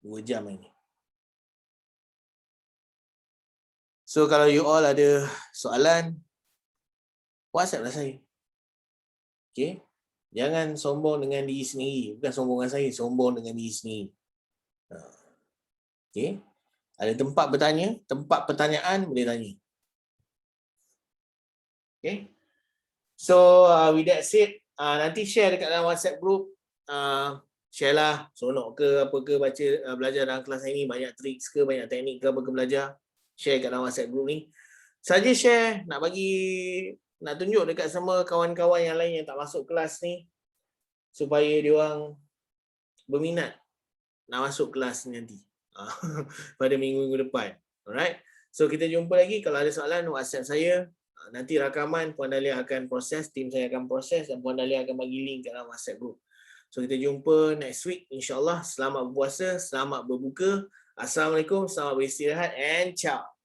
Speaker 1: 2 jam ini. So, kalau you all ada soalan, WhatsApp lah saya. Okay. Jangan sombong dengan diri sendiri. Bukan sombong dengan saya, sombong dengan diri sendiri. Okay. Ada tempat bertanya, tempat pertanyaan, boleh tanya. Okay. So, with that said, nanti share dekat dalam WhatsApp group. Share lah, seronok ke apa ke baca belajar dalam kelas ini, banyak tricks ke, banyak teknik ke apa ke belajar. Share kat dalam WhatsApp group ni. Saja share, nak tunjuk dekat semua kawan-kawan yang lain yang tak masuk kelas ni supaya dia orang berminat nak masuk kelas ni nanti pada minggu-minggu depan. Alright. So kita jumpa lagi. Kalau ada soalan, WhatsApp saya. Nanti rakaman Puan Dahlia akan proses, tim saya akan proses dan Puan Dahlia akan bagi link kat dalam WhatsApp group. So kita jumpa next week insya-Allah. Selamat berpuasa, selamat berbuka. Assalamualaikum, selamat beristirahat and ciao.